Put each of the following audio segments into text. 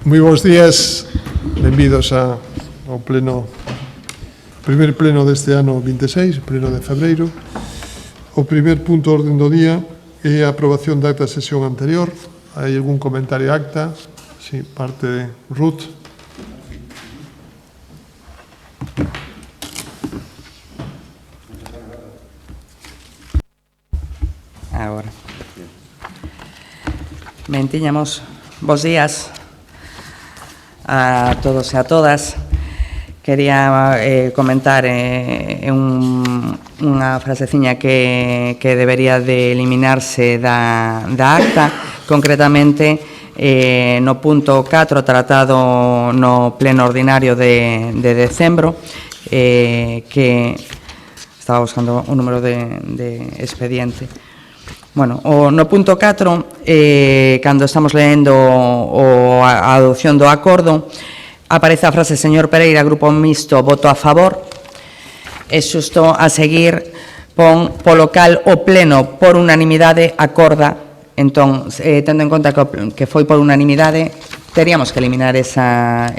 Moi bons días, benvidos ao primer pleno deste ano 26, pleno de febreiro. O primer punto orden do día é a aprobación da acta da sesión anterior. Hai algún comentario acta? Sí, parte de Ruth. Agora. Ben, tiñamos bons días a todos e a todas. Quería comentar unha fraseciña que debería de eliminarse da acta, concretamente no punto 4 tratado no pleno ordinario de decembro, que estaba buscando un número de expediente. Bueno, no punto 4, cando estamos leendo a adopción do acordo, aparece a frase señor Pereira, Grupo Mixto, voto a favor. E xusto a seguir pon polo cal o pleno por unanimidade acorda. Entón, tendo en conta que foi por unanimidade, teríamos que eliminar esa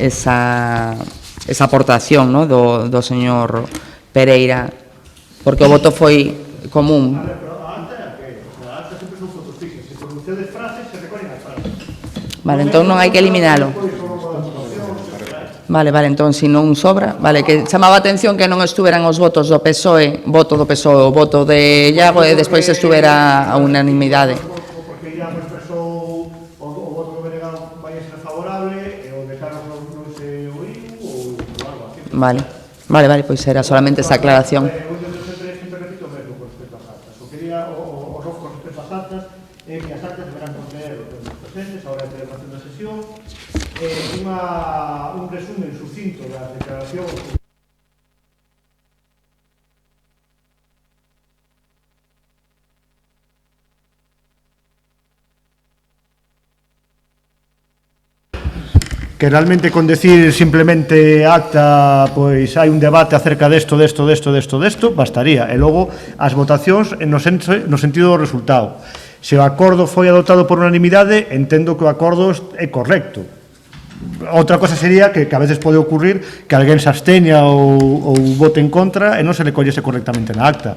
aportación, no, do señor Pereira, porque o voto foi común. Vale, entón non hai que eliminalo. Vale, entón, se non sobra, vale, que chamaba a atención que non estuveran os votos do PSOE, voto do PSOE, o voto de Iago, e despois estuvera a unanimidade. Porque Iago expresou o voto do Benegado vai ser favorable, e o de Carlos non se oíu, ou algo así. Vale, pois era solamente esa aclaración. Eu sempre repito o mesmo con respecto ás actas. O que diría o rojo con respecto ás actas é que as actas deberán conter os presentes a hora de celebración da sesión, un resumen sucinto das declaracións que realmente con decir simplemente acta, pois hai un debate acerca desto, bastaría, e logo as votacións no sentido do resultado. Se o acordo foi adoptado por unanimidade, entendo que o acordo é correcto. Outra cosa sería que a veces pode ocurrir que alguén se absteña ou vote en contra e non se le collese correctamente na acta.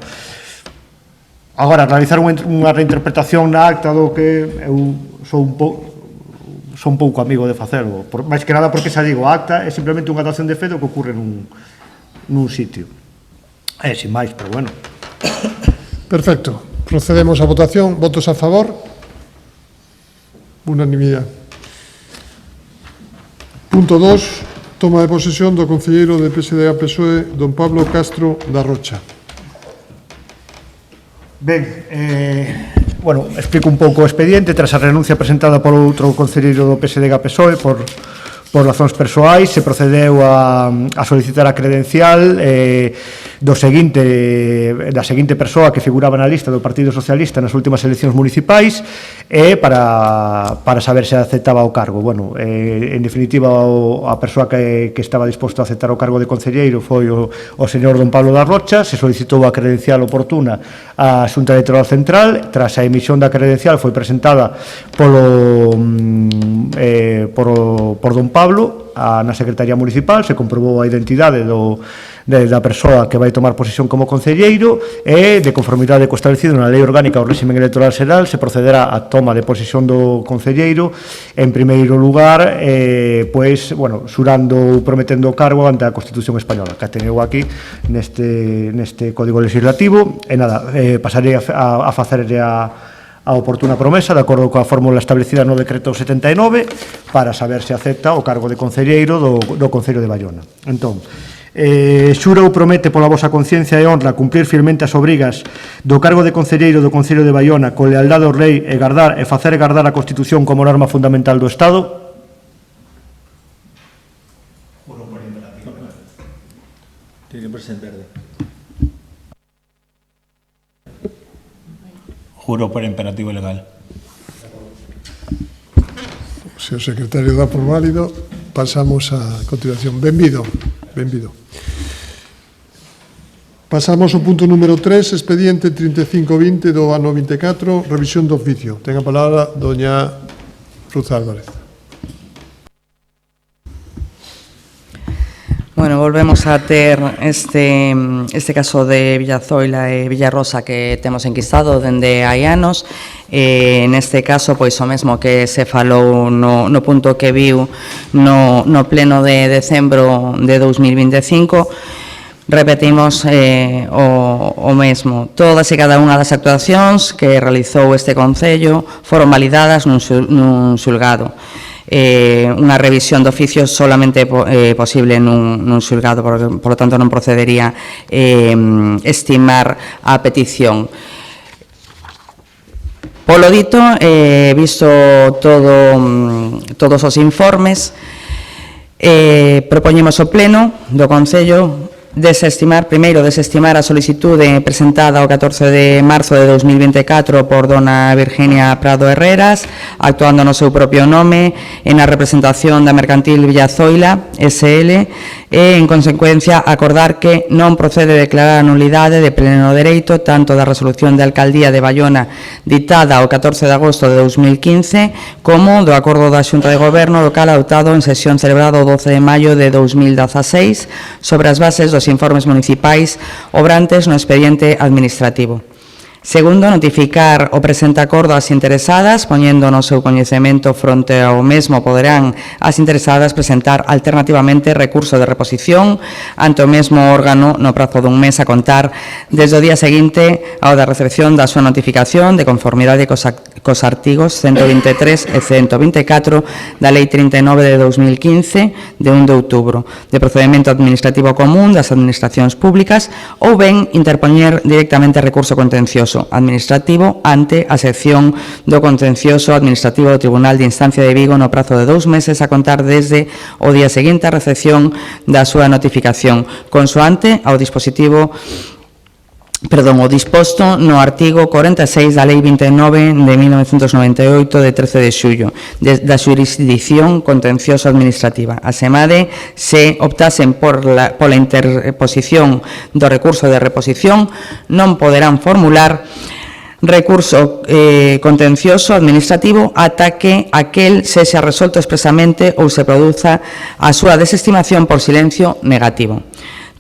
Agora, realizar unha reinterpretación na acta do que eu son un pouco amigo de facelo, máis que nada porque xa digo, a acta é simplemente unha dación de fe do que ocorre nun sitio. Sin máis, pero bueno. Perfecto. Procedemos a votación. Votos a favor? Unanimidade. Punto 2. Toma de posesión do concelleiro de PSDG-PSOE, don Pablo Castro da Rocha. Ben, explico un pouco o expediente. Tras a renuncia presentada por outro concelleiro do PSDG-PSOE por razóns persoais, se procedeu a solicitar a credencial da seguinte persoa que figuraba na lista do Partido Socialista nas últimas eleccións municipais para saber se aceptaba o cargo. En definitiva, a persoa que estaba disposto a aceptar o cargo de concelleiro foi o señor don Pablo da Rocha. Se solicitou a credencial oportuna á Xunta Electoral Central. Tras a emisión da credencial foi presentada por don Pablo na Secretaría Municipal. Se comprobou a identidade da persoa que vai tomar posesión como concelleiro e, de conformidade co establecido na Lei Orgánica do Réximen Electoral Xeral, se procederá á toma de posesión do concelleiro, en primeiro lugar, xurando ou prometendo o cargo ante a Constitución Española, que teneu aquí neste Código Legislativo. E nada, pasarei a facerlle a oportuna promesa, de acordo coa fórmula establecida no decreto 79, para saber se acepta o cargo de concelleiro do Concello de Baiona. Entón, xura ou promete pola vosa conciencia e honra cumprir fielmente as obrigas do cargo de concelleiro do Concello de Baiona con lealdade ao Rei e facer gardar a Constitución como norma fundamental do Estado? Juro por imperativo. Tiene que presentar verde. Juro por imperativo legal. Se o secretario dá por válido, pasamos a continuación. Benvido. Pasamos ao punto número 3, expediente 3520 do ano 24, revisión do oficio. Ten a palabra doña Ruth Álvarez. Bueno, volvemos a ter este caso de Villazoila e Villarrosa que temos enquistado dende hai anos. Neste caso, pois o mesmo que se falou no punto que viu no pleno de decembro de 2025, repetimos o mesmo. Todas e cada unha das actuacións que realizou este Concello foron validadas nun xulgado. Unha revisión de oficio solamente posible nun xulgado, por lo tanto non procedería estimar a petición. Polo dito, visto todos os informes, propoñemos ao Pleno do Concello desestimar a solicitude presentada o 14 de marzo de 2024 por dona Virginia Prado Herreras, actuando no seu propio nome e na representación da Mercantil Villazoila SL, e, en consecuencia, acordar que non procede declarar a nulidade de pleno dereito tanto da resolución de Alcaldía de Baiona ditada o 14 de agosto de 2015 como do acordo da Xunta de Goberno local adoptado en sesión celebrada o 12 de maio de 2016 sobre as bases dos informes municipais obrantes no expediente administrativo. Segundo, notificar o presente acordo ás interesadas, poñendo no seu coñecemento fronte ao mesmo poderán as interesadas presentar alternativamente recurso de reposición ante o mesmo órgano no prazo dun mes a contar desde o día seguinte ao da recepción da súa notificación de conformidade cos artigos 123 e 124 da Lei 39 de 2015 de 1 de outubro de procedimento administrativo común das administracións públicas ou ben interpoñer directamente recurso contencioso administrativo ante a sección do contencioso administrativo do Tribunal de Instancia de Vigo no prazo de 2 meses a contar desde o día seguinte á recepción da súa notificación, consoante ao disposto no artigo 46 da Lei 29 de 1998 de 13 de xullo da xurisdicción contencioso administrativa. Asemade, se optasen pola interposición do recurso de reposición, non poderán formular recurso contencioso administrativo ata que aquel sexa resolto expresamente ou se produza a súa desestimación por silencio negativo.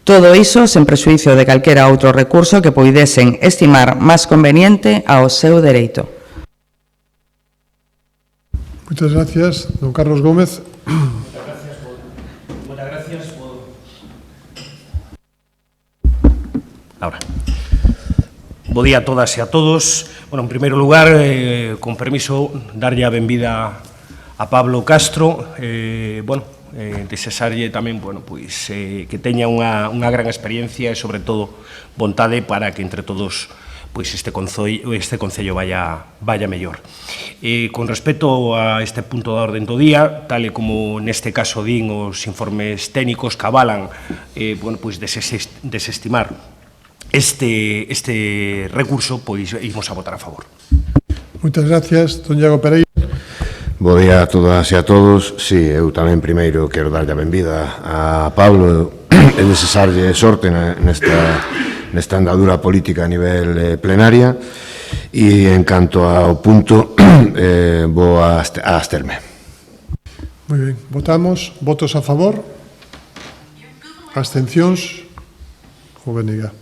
Todo iso sen prexuízo de calquera outro recurso que poidesen estimar máis conveniente ao seu dereito. Muchas gracias. Don Carlos Gómez. Muchas gracias. Ahora. Bo día a todas e a todos. Bueno, en primeiro lugar, con permiso, darlle a benvida a Pablo Castro. Desexarlle tamén, pois, que teña unha gran experiencia e, sobre todo, vontade para que entre todos pois este Concello vaya mellor. Con respecto a este punto da orde do día, tal e como neste caso din os informes técnicos que avalan pois desestimar este recurso, pois imos a votar a favor. Moitas gracias, don Iago Pereira. Bo día a todas e a todos. Si, eu tamén primeiro quero darlle a benvida a Pablo e desexarlle sorte nesta andadura política a nivel plenaria, e en canto ao punto vou a absterme. Moi ben, votamos. Votos a favor? Abstencións? O benega.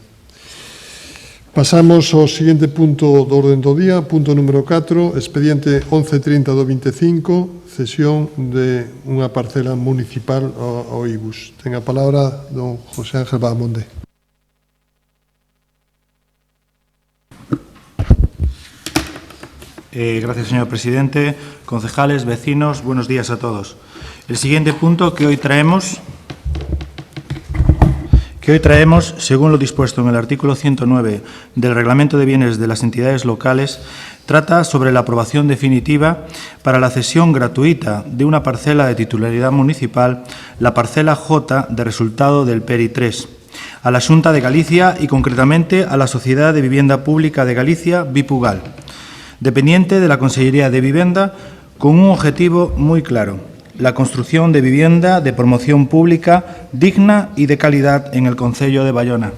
Pasamos ao seguinte punto do orden do día, punto número 4, expediente 1130 do 25, cesión de unha parcela municipal ao IBUS. Ten a palabra don José Ángel Bahamonde. Gracias, señor presidente. Concejales, vecinos, buenos días a todos. El siguiente punto que hoy traemos, según lo dispuesto en el artículo 109 del Reglamento de Bienes de las Entidades Locales, trata sobre la aprobación definitiva para la cesión gratuita de una parcela de titularidad municipal, la parcela J de resultado del PERI 3, a la Xunta de Galicia y concretamente a la Sociedad de Vivienda Pública de Galicia, Vipugal, dependiente de la Consellería de Vivienda, con un objetivo muy claro: la construcción de vivienda de promoción pública digna y de calidad en el concello de Baiona.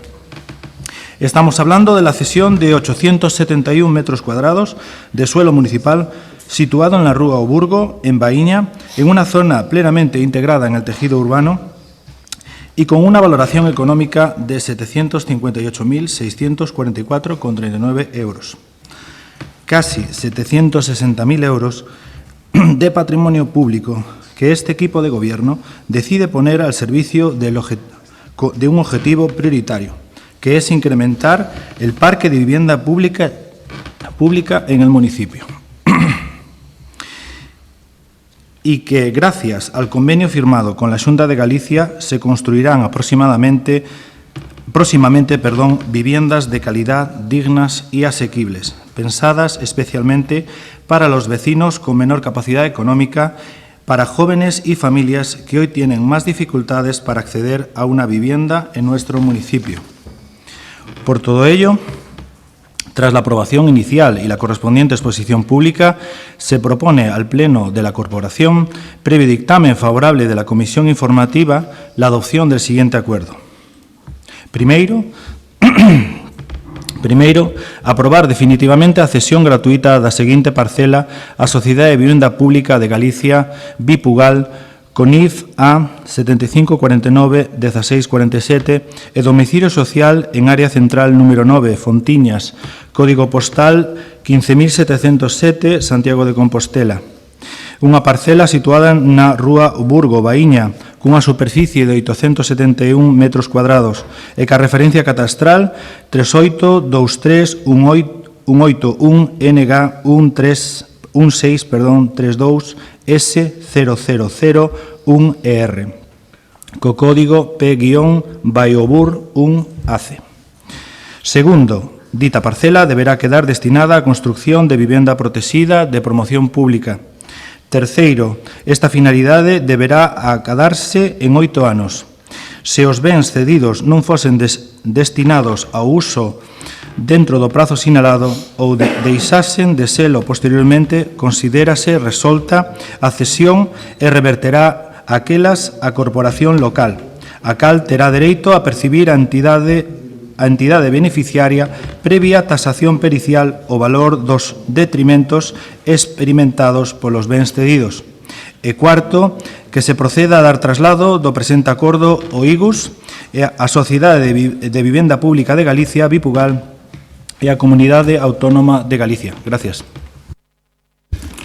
Estamos hablando de la cesión de 871 metros cuadrados de suelo municipal situado en la Rúa o Burgo, en Baíña, en una zona plenamente integrada en el tejido urbano y con una valoración económica de 758.644,39 euros. Casi 760.000 euros de patrimonio público que este equipo de gobierno decide poner al servicio de un objetivo prioritario, que es incrementar el parque de vivienda pública en el municipio. Y que, gracias al convenio firmado con la Xunta de Galicia, se construirán próximamente, viviendas de calidad, dignas y asequibles, pensadas especialmente para los vecinos con menor capacidad económica, para jóvenes y familias que hoy tienen más dificultades para acceder a una vivienda en nuestro municipio. Por todo ello, tras la aprobación inicial y la correspondiente exposición pública, se propone al Pleno de la Corporación, previo dictamen favorable de la Comisión Informativa, la adopción del siguiente acuerdo. Primeiro, aprobar definitivamente a cesión gratuita da seguinte parcela á Sociedade de Vivenda Pública de Galicia, Bipugal, CONIF A 7549-1647 e domicilio social en área central número 9, Fontiñas, código postal 15.707, Santiago de Compostela. Unha parcela situada na rúa Burgo, Baíña, cunha superficie de 871 metros cuadrados e ca referencia catastral 3823-181-NG-1632-S0001ER, co código P-Baiobur-1AC. Segundo, dita parcela deberá quedar destinada á construción de vivenda protexida de promoción pública. Terceiro, esta finalidade deberá acadarse en 8 anos. Se os bens cedidos non fosen destinados ao uso dentro do prazo sinalado ou deixasen de selo posteriormente, considérase resolta a cesión e reverterá aquelas a corporación local, a cal terá dereito a percibir a entidade beneficiaria previa tasación pericial o valor dos detrimentos experimentados polos bens cedidos. E cuarto, que se proceda a dar traslado do presente acordo ao IGUS e a Sociedade de Vivenda Pública de Galicia, Bipugal, e a Comunidade Autónoma de Galicia. Gracias.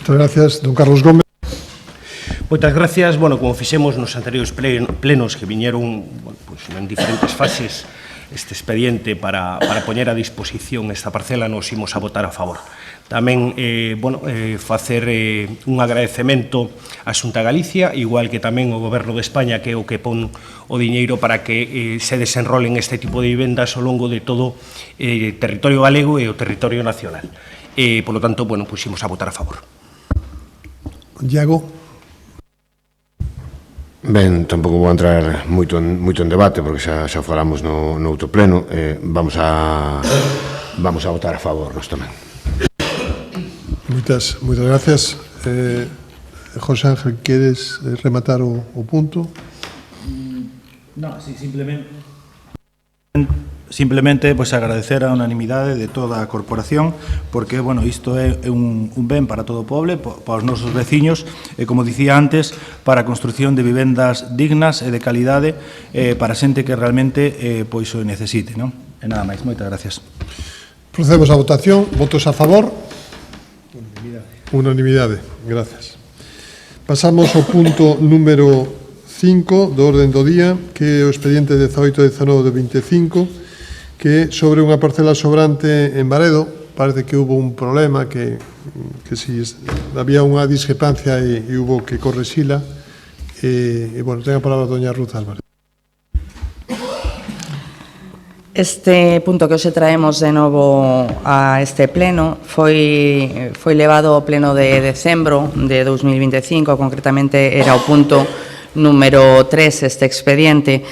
Muchas gracias, don Carlos Gómez. Moitas gracias. Bueno, como fixemos nos anteriores plenos que viñeron en diferentes fases este expediente para poñer a disposición esta parcela, nos imos a votar a favor. Tamén, facer un agradecemento á Xunta de Galicia, igual que tamén o Goberno de España, que é o que pon o diñeiro para que se desenrolen este tipo de vivendas ao longo de todo o territorio galego e o territorio nacional. Por lo tanto, imos a votar a favor. Iago. Ben, tampouco vou entrar moito en debate, porque xa falamos no outro pleno. Vamos a votar a favor, nós tamén. Moitas gracias. José Ángel, queres rematar o punto? No, sí, simplemente pues agradecer a unanimidade de toda a corporación, porque, isto é un ben para todo o poble, para os nosos veciños, e, como dicía antes, para a construción de vivendas dignas e de calidade para xente que realmente o necesite, non? E nada máis, moitas gracias. Procedemos á votación. Votos a favor? Unanimidade. Gracias. Pasamos ao punto número 5 do orden do día, que é o expediente 18-19 de 25, que sobre unha parcela sobrante en Baredo. Parece que hubo un problema, que si había unha discrepancia e hubo que correxila. Ten a palabra doña Ruth Álvarez. Este punto que hoxe traemos de novo a este pleno foi levado ao pleno de decembro de 2025, concretamente era o punto número 3 este expediente.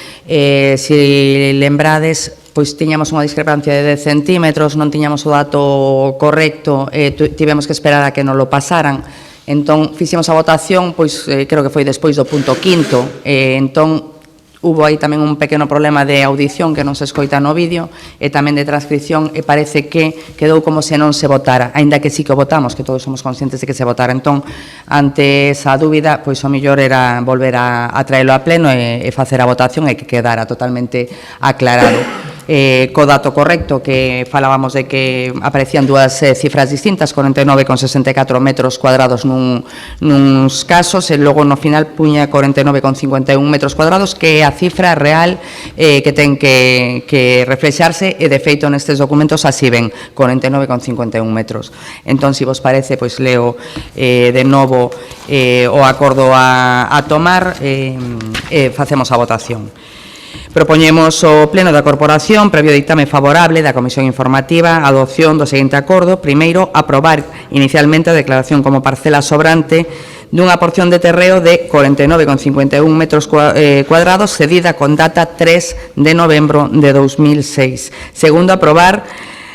Se lembrades, pois tiñamos unha discrepancia de 10 centímetros, non tiñamos o dato correcto e tivemos que esperar a que nos lo pasaran. Entón, fixemos a votación, pois creo que foi despois do punto 5, entón Hubo aí tamén un pequeno problema de audición que non se escoita no vídeo e tamén de transcripción e parece que quedou como se non se votara, aínda que sí que o votamos, que todos somos conscientes de que se votara. Entón, ante esa dúbida, pois o mellor era volver a traelo a pleno e facer a votación e que quedara totalmente aclarado. Co dato correcto que falábamos de que aparecían dúas cifras distintas, 49,64 metros cuadrados nuns casos e logo no final puña 49,51 metros cuadrados, que é a cifra real que ten que reflexarse e de feito nestes documentos así ven 49,51 metros. Entón, se vos parece, pois leo de novo o acordo a tomar e facemos a votación. Propoñemos ao Pleno da Corporación, previo dictame favorable da Comisión Informativa, a adopción do seguinte acordo. Primeiro, aprobar inicialmente a declaración como parcela sobrante dunha porción de terreo de 49,51 metros cuadrados cedida con data 3 de novembro de 2006. Segundo, aprobar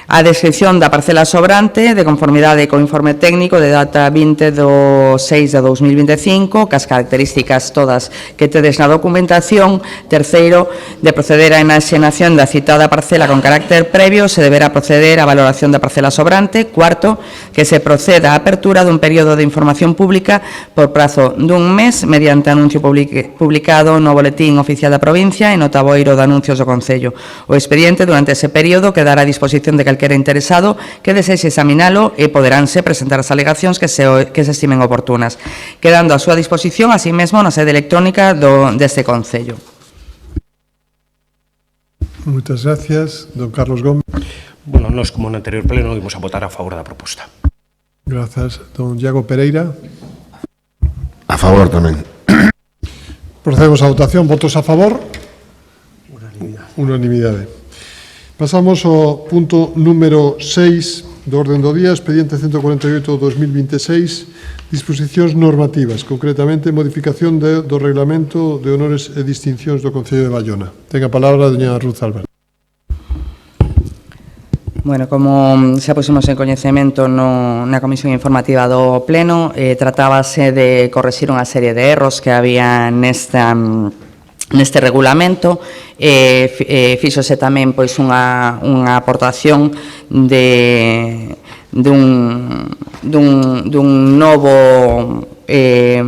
a descripción da parcela sobrante de conformidade co informe técnico de data 20 do 6 de 2025, cas características todas que tedes na documentación. Terceiro, de proceder á enaxenación da citada parcela con carácter previo, se deberá proceder á valoración da parcela sobrante. Cuarto, que se proceda á apertura dun período de información pública por prazo dun mes mediante anuncio publicado no Boletín Oficial da Provincia e no taboeiro de anuncios do Concello. O expediente durante ese período quedará a disposición de calquera interesado que desexe examinalo e poderánse presentar as alegacións que se estimen oportunas, quedando a súa disposición así mesmo na sede electrónica deste Concello. Moitas gracias, don Carlos Gómez. Bueno, nós, como no anterior pleno, imos a votar a favor da proposta. Grazas, don Iago Pereira. A favor tamén. Procedemos á votación. Votos a favor? Unanimidade. Pasamos ao punto número 6 do orden do día, expediente 148/2026, disposicións normativas, concretamente modificación do reglamento de honores e distincións do Concello de Baiona. Ten a palabra a doña Ruth Álvarez. Bueno, como xa pusimos en coñecemento na Comisión Informativa do Pleno, tratábase de correxir unha serie de erros que había neste regulamento. Fíxose tamén pois unha aportación dun novo que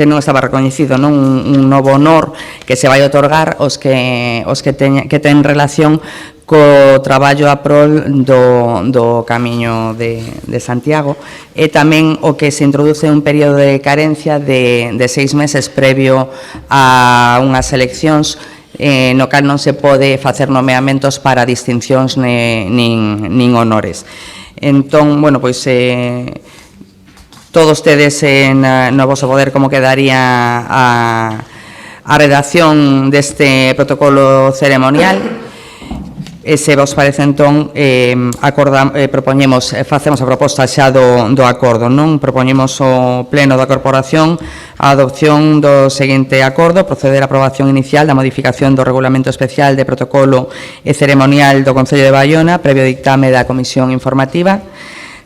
non estaba recoñecido, non un novo honor que se vai otorgar os que ten relación co traballo a prol do Camiño de Santiago, e tamén o que se introduce un período de carencia de 6 meses previo a unhas eleccións no cal non se pode facer nomeamentos para distincións nin honores. Entón, bueno, pois todos tedes no voso poder como quedaría a redacción deste protocolo ceremonial. E se vos parece, entón, facemos a proposta xa do acordo, non? Propoñemos ao Pleno da Corporación a adopción do seguinte acordo: proceder á aprobación inicial da modificación do Regulamento Especial de Protocolo e Ceremonial do Concello de Baiona, previo dictame da Comisión Informativa.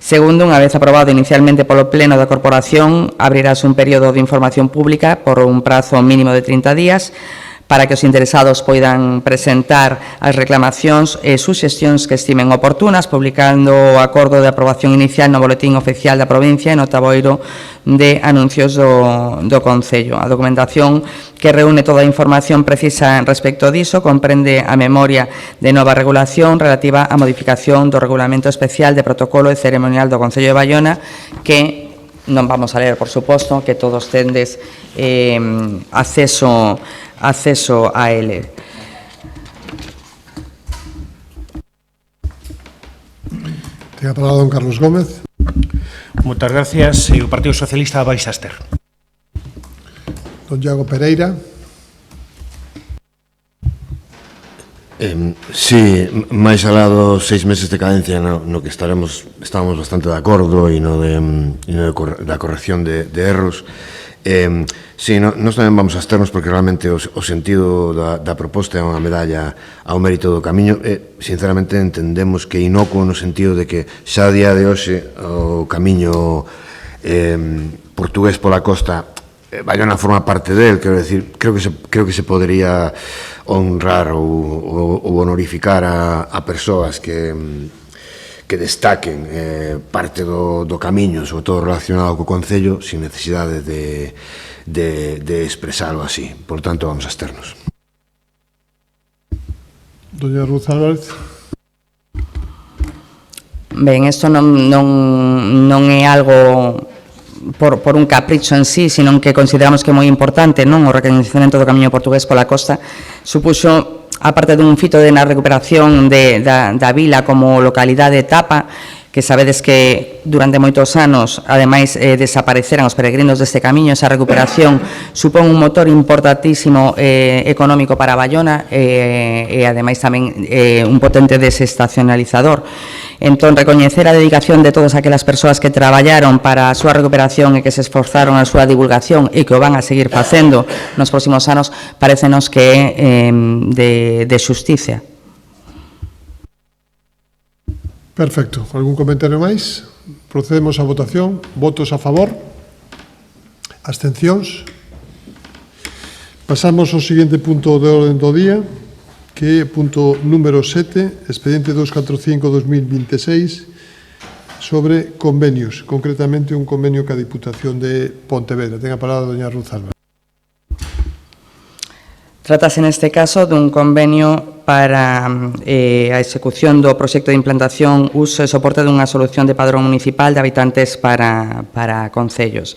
Segundo, unha vez aprobado inicialmente polo Pleno da Corporación, abrirase un período de información pública por un prazo mínimo de 30 días, para que os interesados poidan presentar as reclamacións e suxestións que estimen oportunas, publicando o acordo de aprobación inicial no Boletín Oficial da Provincia e no taboeiro de anuncios do Concello. A documentación que reúne toda a información precisa respecto diso comprende a memoria de nova regulación relativa á modificación do Regulamento Especial de Protocolo e Ceremonial do Concello de Baiona, que non vamos a ler, por suposto, que todos tendes acceso a ele. Ten a palabra don Carlos Gómez. Moitas gracias. O Partido Socialista vai xa ter. Don Iago Pereira. Sí, máis alá dos 6 meses de cadencia no que estamos bastante de acordo e da corrección de erros. Sí, nós tamén vamos a absternos porque realmente o sentido da proposta é unha medalla ao mérito do Camiño e, sinceramente, entendemos que inocuo no sentido de que xa a día de hoxe o Camiño portugués pola costa Bayona forma parte del, quero decir, creo que se podría honrar ou honorificar a persoas que destaquen parte do camiño, sobre todo relacionado co Concello, sin necesidade de expresalo así. Por tanto, vamos a absternos. Doña Ruth Álvarez. Ben, isto non é algo por un capricho en sí, sino que consideramos que é moi importante, non, o recoñecemento do camiño portugués pola costa supuxo, aparte dun fito na recuperación da vila como localidade etapa, que sabedes que durante moitos anos, ademais, desapareceran os peregrinos deste camiño. Esa recuperación supón un motor importantísimo económico para Bayona e, ademais, tamén un potente desestacionalizador. Entón, recoñecer a dedicación de todas aquelas persoas que traballaron para a súa recuperación e que se esforzaron a súa divulgación e que o van a seguir facendo nos próximos anos, parecenos que é de xusticia. Perfecto. Algún comentario máis? Procedemos á votación. Votos a favor? Abstencións? Pasamos ao seguinte punto de orden do día, que é punto número 7, expediente 245-2026, sobre convenios, concretamente un convenio ca Diputación de Pontevedra. Ten a palabra doña Ruth Álvarez. Trátase neste caso dun convenio para a execución do proxecto de implantación, uso e soporte dunha solución de padrón municipal de habitantes para concellos.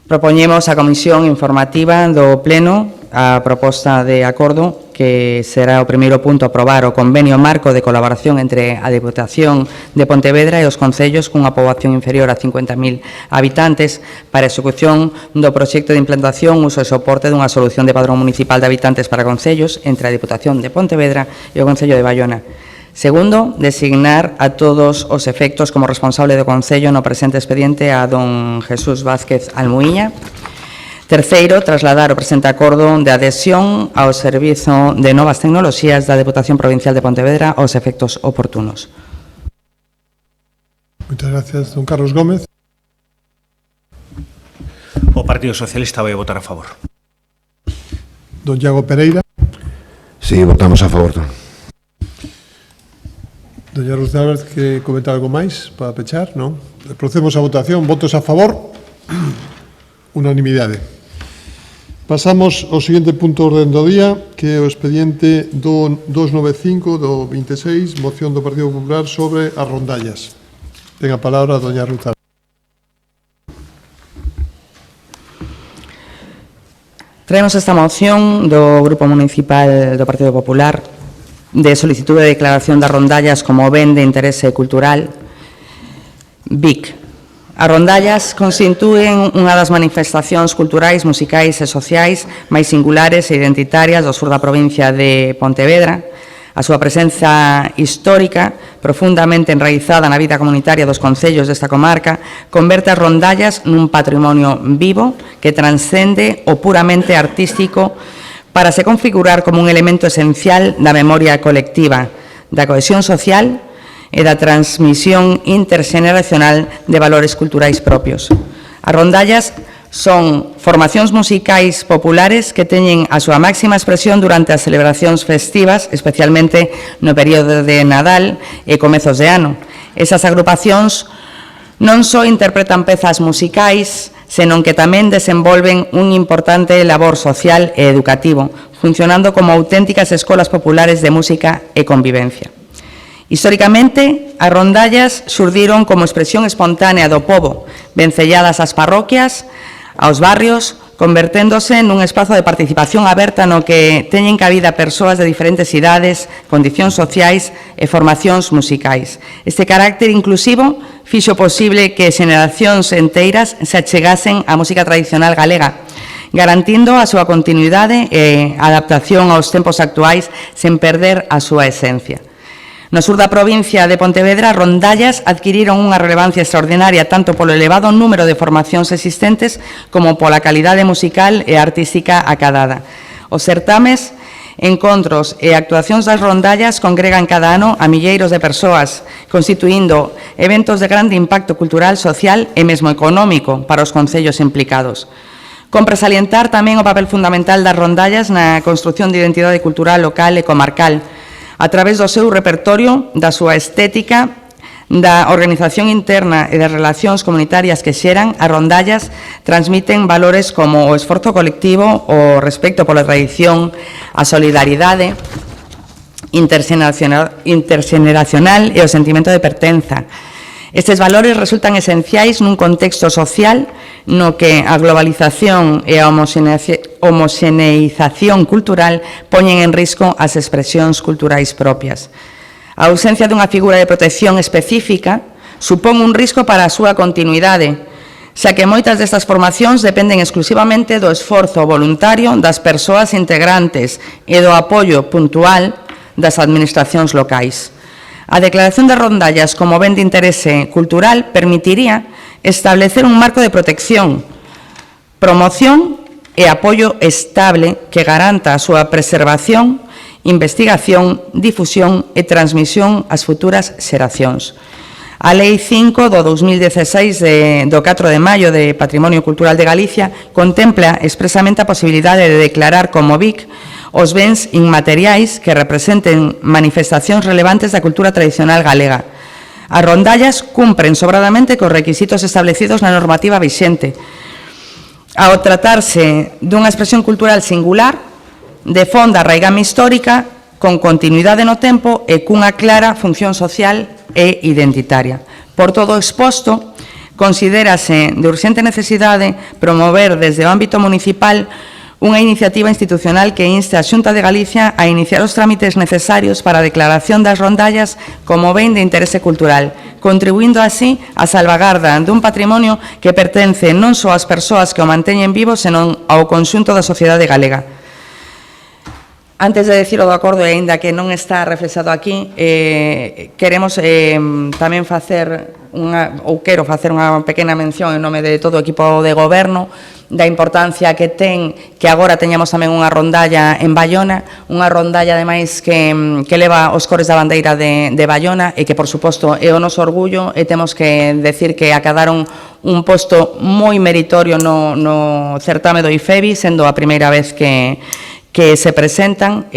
Propoñemos a Comisión Informativa do Pleno a proposta de acordo que será o primeiro punto a aprobar o convenio marco de colaboración entre a Diputación de Pontevedra e os concellos cunha poboación inferior a 50.000 habitantes para a execución do proxecto de implantación, uso e soporte dunha solución de padrón municipal de habitantes para concellos entre a Diputación de Pontevedra e o Concello de Bayona. Segundo, designar a todos os efectos como responsable do Concello no presente expediente a don Jesús Vázquez Almuíña. Terceiro, trasladar o presente acordo de adhesión ao Servizo de Novas Tecnoloxías da Deputación Provincial de Pontevedra aos efectos oportunos. Moitas gracias, don Carlos Gómez. O Partido Socialista vai votar a favor. Don Iago Pereira. Sí, votamos a favor. Doña Ruth Álvarez, que comenta algo máis para pechar, non? Procedemos a votación. Votos a favor? Unanimidade. Pasamos ao seguinte punto de orden do día, que é o expediente 295 do 26, moción do Partido Popular sobre as rondallas. Ten a palabra a doña Ruth Álvarez. Traemos esta moción do Grupo Municipal do Partido Popular de solicitude de declaración das rondallas como ben de interese cultural BIC. As rondallas constitúen unha das manifestacións culturais, musicais e sociais máis singulares e identitarias do sur da provincia de Pontevedra. A súa presenza histórica, profundamente enraizada na vida comunitaria dos concellos desta comarca, converte as rondallas nun patrimonio vivo que transcende o puramente artístico para se configurar como un elemento esencial da memoria colectiva, da cohesión social e da transmisión interxeneracional de valores culturais propios. As rondallas son formacións musicais populares que teñen a súa máxima expresión durante as celebracións festivas, especialmente no período de Nadal e comezos de ano. Esas agrupacións non só interpretan pezas musicais, senón que tamén desenvolven un importante labor social e educativo, funcionando como auténticas escolas populares de música e convivencia. Históricamente, as rondallas xurdiron como expresión espontánea do pobo, vencelladas ás parroquias, aos barrios, converténdose nun espazo de participación aberta no que teñen cabida persoas de diferentes idades, condicións sociais e formacións musicais. Este carácter inclusivo fixo posible que xeracións enteiras se achegasen á música tradicional galega, garantindo a súa continuidade e adaptación aos tempos actuais sen perder a súa esencia. No sur da provincia de Pontevedra, as rondallas adquiriron unha relevancia extraordinaria tanto polo elevado número de formacións existentes como pola calidade musical e artística acadada. Os certames, encontros e actuacións das rondallas congregan cada ano a milleiros de persoas, constituindo eventos de grande impacto cultural, social e mesmo económico para os concellos implicados. Compre salientar tamén o papel fundamental das rondallas na construción de identidade cultural local e comarcal, a través do seu repertorio, da súa estética, da organización interna e das relacións comunitarias que xeran, as rondallas transmiten valores como o esforzo colectivo, o respecto pola tradición, a solidaridade interxeneracional e o sentimento de pertenza. Estes valores resultan esenciais nun contexto social no que a globalización e a homoxeneización cultural poñen en risco as expresións culturais propias. A ausencia dunha figura de protección específica supón un risco para a súa continuidade, xa que moitas destas formacións dependen exclusivamente do esforzo voluntario das persoas integrantes e do apoio puntual das administracións locais. A declaración de rondallas como ben de interese cultural permitiría establecer un marco de protección, promoción e apoio estable que garanta a súa preservación, investigación, difusión e transmisión ás futuras xeracións. A Lei 5 do 2016 do 4 de maio de Patrimonio Cultural de Galicia contempla expresamente a posibilidade de declarar como BIC os bens inmateriais que representen manifestacións relevantes da cultura tradicional galega. As rondallas cumpren sobradamente cos requisitos establecidos na normativa vixente. Ao tratarse dunha expresión cultural singular, de fonda raigame histórica, con continuidade no tempo e cunha clara función social e identitaria. Por todo o exposto, considérase de urxente necesidade promover desde o ámbito municipal unha iniciativa institucional que inste a Xunta de Galicia a iniciar os trámites necesarios para a declaración das rondallas como ben de interese cultural, contribuindo así á salvagarda dun patrimonio que pertence non só ás persoas que o manteñen vivo, senón ao conxunto da sociedade galega. Antes de decir o do acordo, e aínda que non está reflexado aquí, queremos tamén facer quero facer unha pequena mención en nome de todo o equipo de goberno da importancia que ten que agora teñamos tamén unha rondalla en Baiona, unha rondalla ademais que leva os cores da bandeira de Baiona e que, por suposto, é o noso orgullo, e temos que decir que acadaron un posto moi meritorio no certame do IFEBI, sendo a primeira vez que se presentan,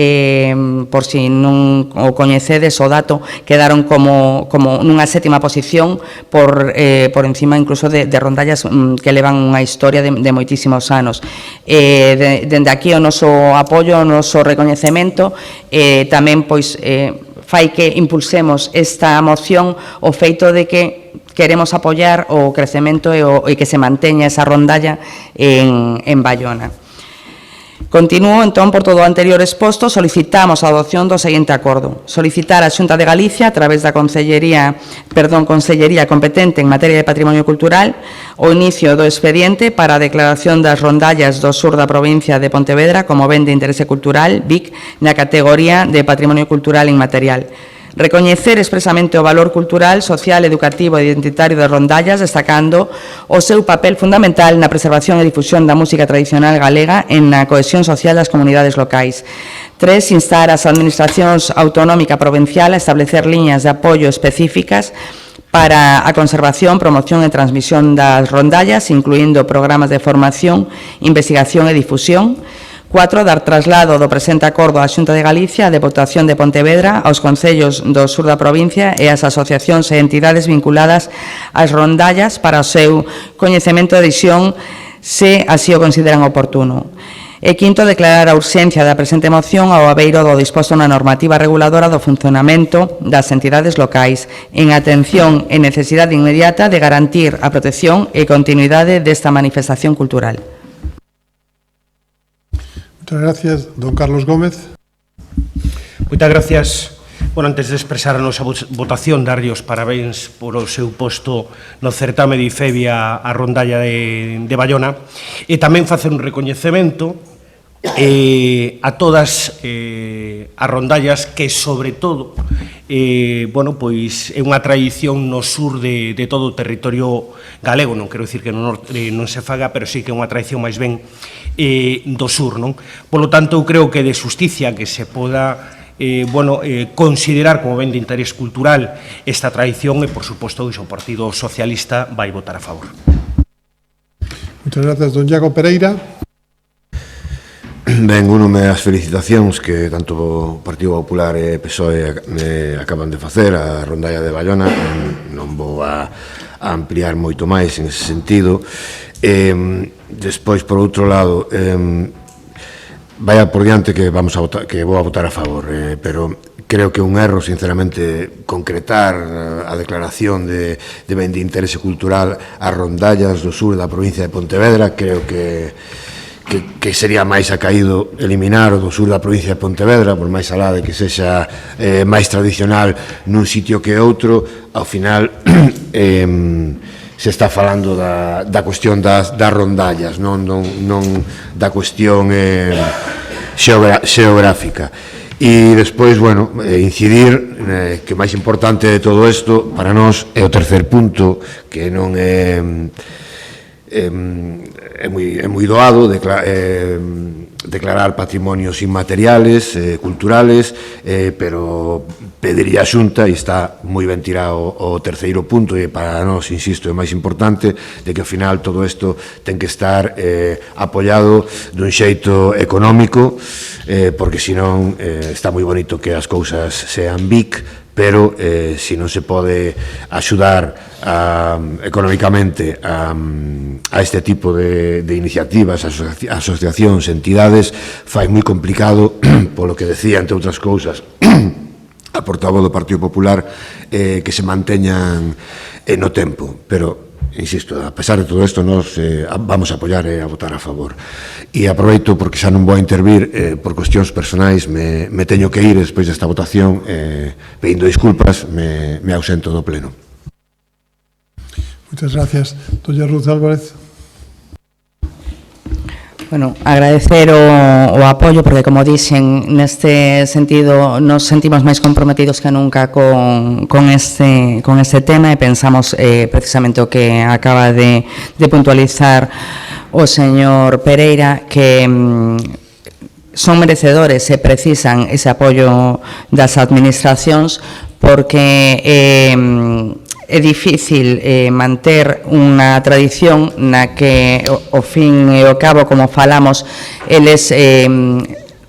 por si non o coñecedes o dato, quedaron como nunha sétima posición por encima incluso de rondallas que levan unha historia de moitísimos anos. Dende aquí o noso apoio, o noso recoñecemento, tamén pois fai que impulsemos esta moción o feito de que queremos apoiar o crecemento e que se manteña esa rondalla en Baiona. Continúo, entón, por todo o anterior exposto, solicitamos a adopción do seguinte acordo. Solicitar á Xunta de Galicia, a través da Consellería competente en materia de patrimonio cultural, o inicio do expediente para a declaración das rondallas do sur da provincia de Pontevedra como ben de interese cultural, BIC, na categoría de patrimonio cultural inmaterial. Recoñecer expresamente o valor cultural, social, educativo e identitario das rondallas, destacando o seu papel fundamental na preservación e difusión da música tradicional galega e na cohesión social das comunidades locais. 3. Instar as administracións autonómica provincial a establecer liñas de apoio específicas para a conservación, promoción e transmisión das rondallas, incluindo programas de formación, investigación e difusión. 4. Dar traslado do presente acordo á Xunta de Galicia, a Deputación de Pontevedra, aos concellos do sur da provincia e ás asociacións e entidades vinculadas ás rondallas para o seu coñecemento e adhesión, se así o consideran oportuno. E 5. Declarar a urxencia da presente moción ao abeiro do disposto na normativa reguladora do funcionamento das entidades locais, en atención e necesidade inmediata de garantir a protección e continuidade desta manifestación cultural. Muchas gracias, don Carlos Gómez. Moitas gracias. Bueno, antes de expresar a nosa votación, darlle os parabéns por o seu posto no certame de IFEBI a rondalla de Baiona, e tamén facer un recoñecemento a todas as rondallas que, sobre todo, bueno, pois é unha tradición no sur de todo o territorio galego. Non quero dicir que no norte non se faga, pero sí que é unha tradición máis ben do sur, non? Polo tanto, eu creo que de xusticia que se poda considerar como ben de interés cultural esta tradición, e, por suposto, o Partido Socialista vai votar a favor. Moitas Moitas grazas, don Iago Pereira. Ben, únome as felicitacións que tanto o Partido Popular e PSOE acaban de facer a rondalla de Baiona. Non vou a ampliar moito máis en ese sentido. Despois, por outro lado, vaya por diante que vou a votar a favor, pero creo que é un erro, sinceramente, concretar a declaración de ben de interese cultural as rondallas do sur da provincia de Pontevedra. Creo que sería máis acaído eliminar o do sur da provincia de Pontevedra, por máis alá de que sexa máis tradicional nun sitio que outro. Ao final se está falando da cuestión das rondallas, non da cuestión xeográfica. E despois, bueno, incidir que o máis importante de todo isto para nós é o terceiro punto, que non é moi doado declarar patrimonios inmateriales, culturales, pero pediría a Xunta, e está moi ben tirado o terceiro punto, e para nós, insisto, é máis importante, de que ao final todo isto ten que estar apoiado dun xeito económico, porque senón está moi bonito que as cousas sean BIC, pero se non se pode axudar económicamente a este tipo de iniciativas, asociacións, entidades, fai moi complicado, polo que decía, entre outras cousas, a portavoz do Partido Popular, que se manteñan no tempo. Pero, insisto, a pesar de todo isto, nós vamos a apoiar e a votar a favor. E aproveito, porque xa non vou a intervir, por cuestións personais, me teño que ir despois desta votación, pedindo disculpas, me ausento do pleno. Moitas gracias. Doña Ruth Álvarez. Bueno, agradecer o apoio, porque, como dixen, neste sentido nos sentimos máis comprometidos que nunca con este tema, e pensamos precisamente o que acaba de puntualizar o señor Pereira, que son merecedores e precisan ese apoio das administracións, porque é difícil manter unha tradición na que ao fin e ao cabo, como falamos, eles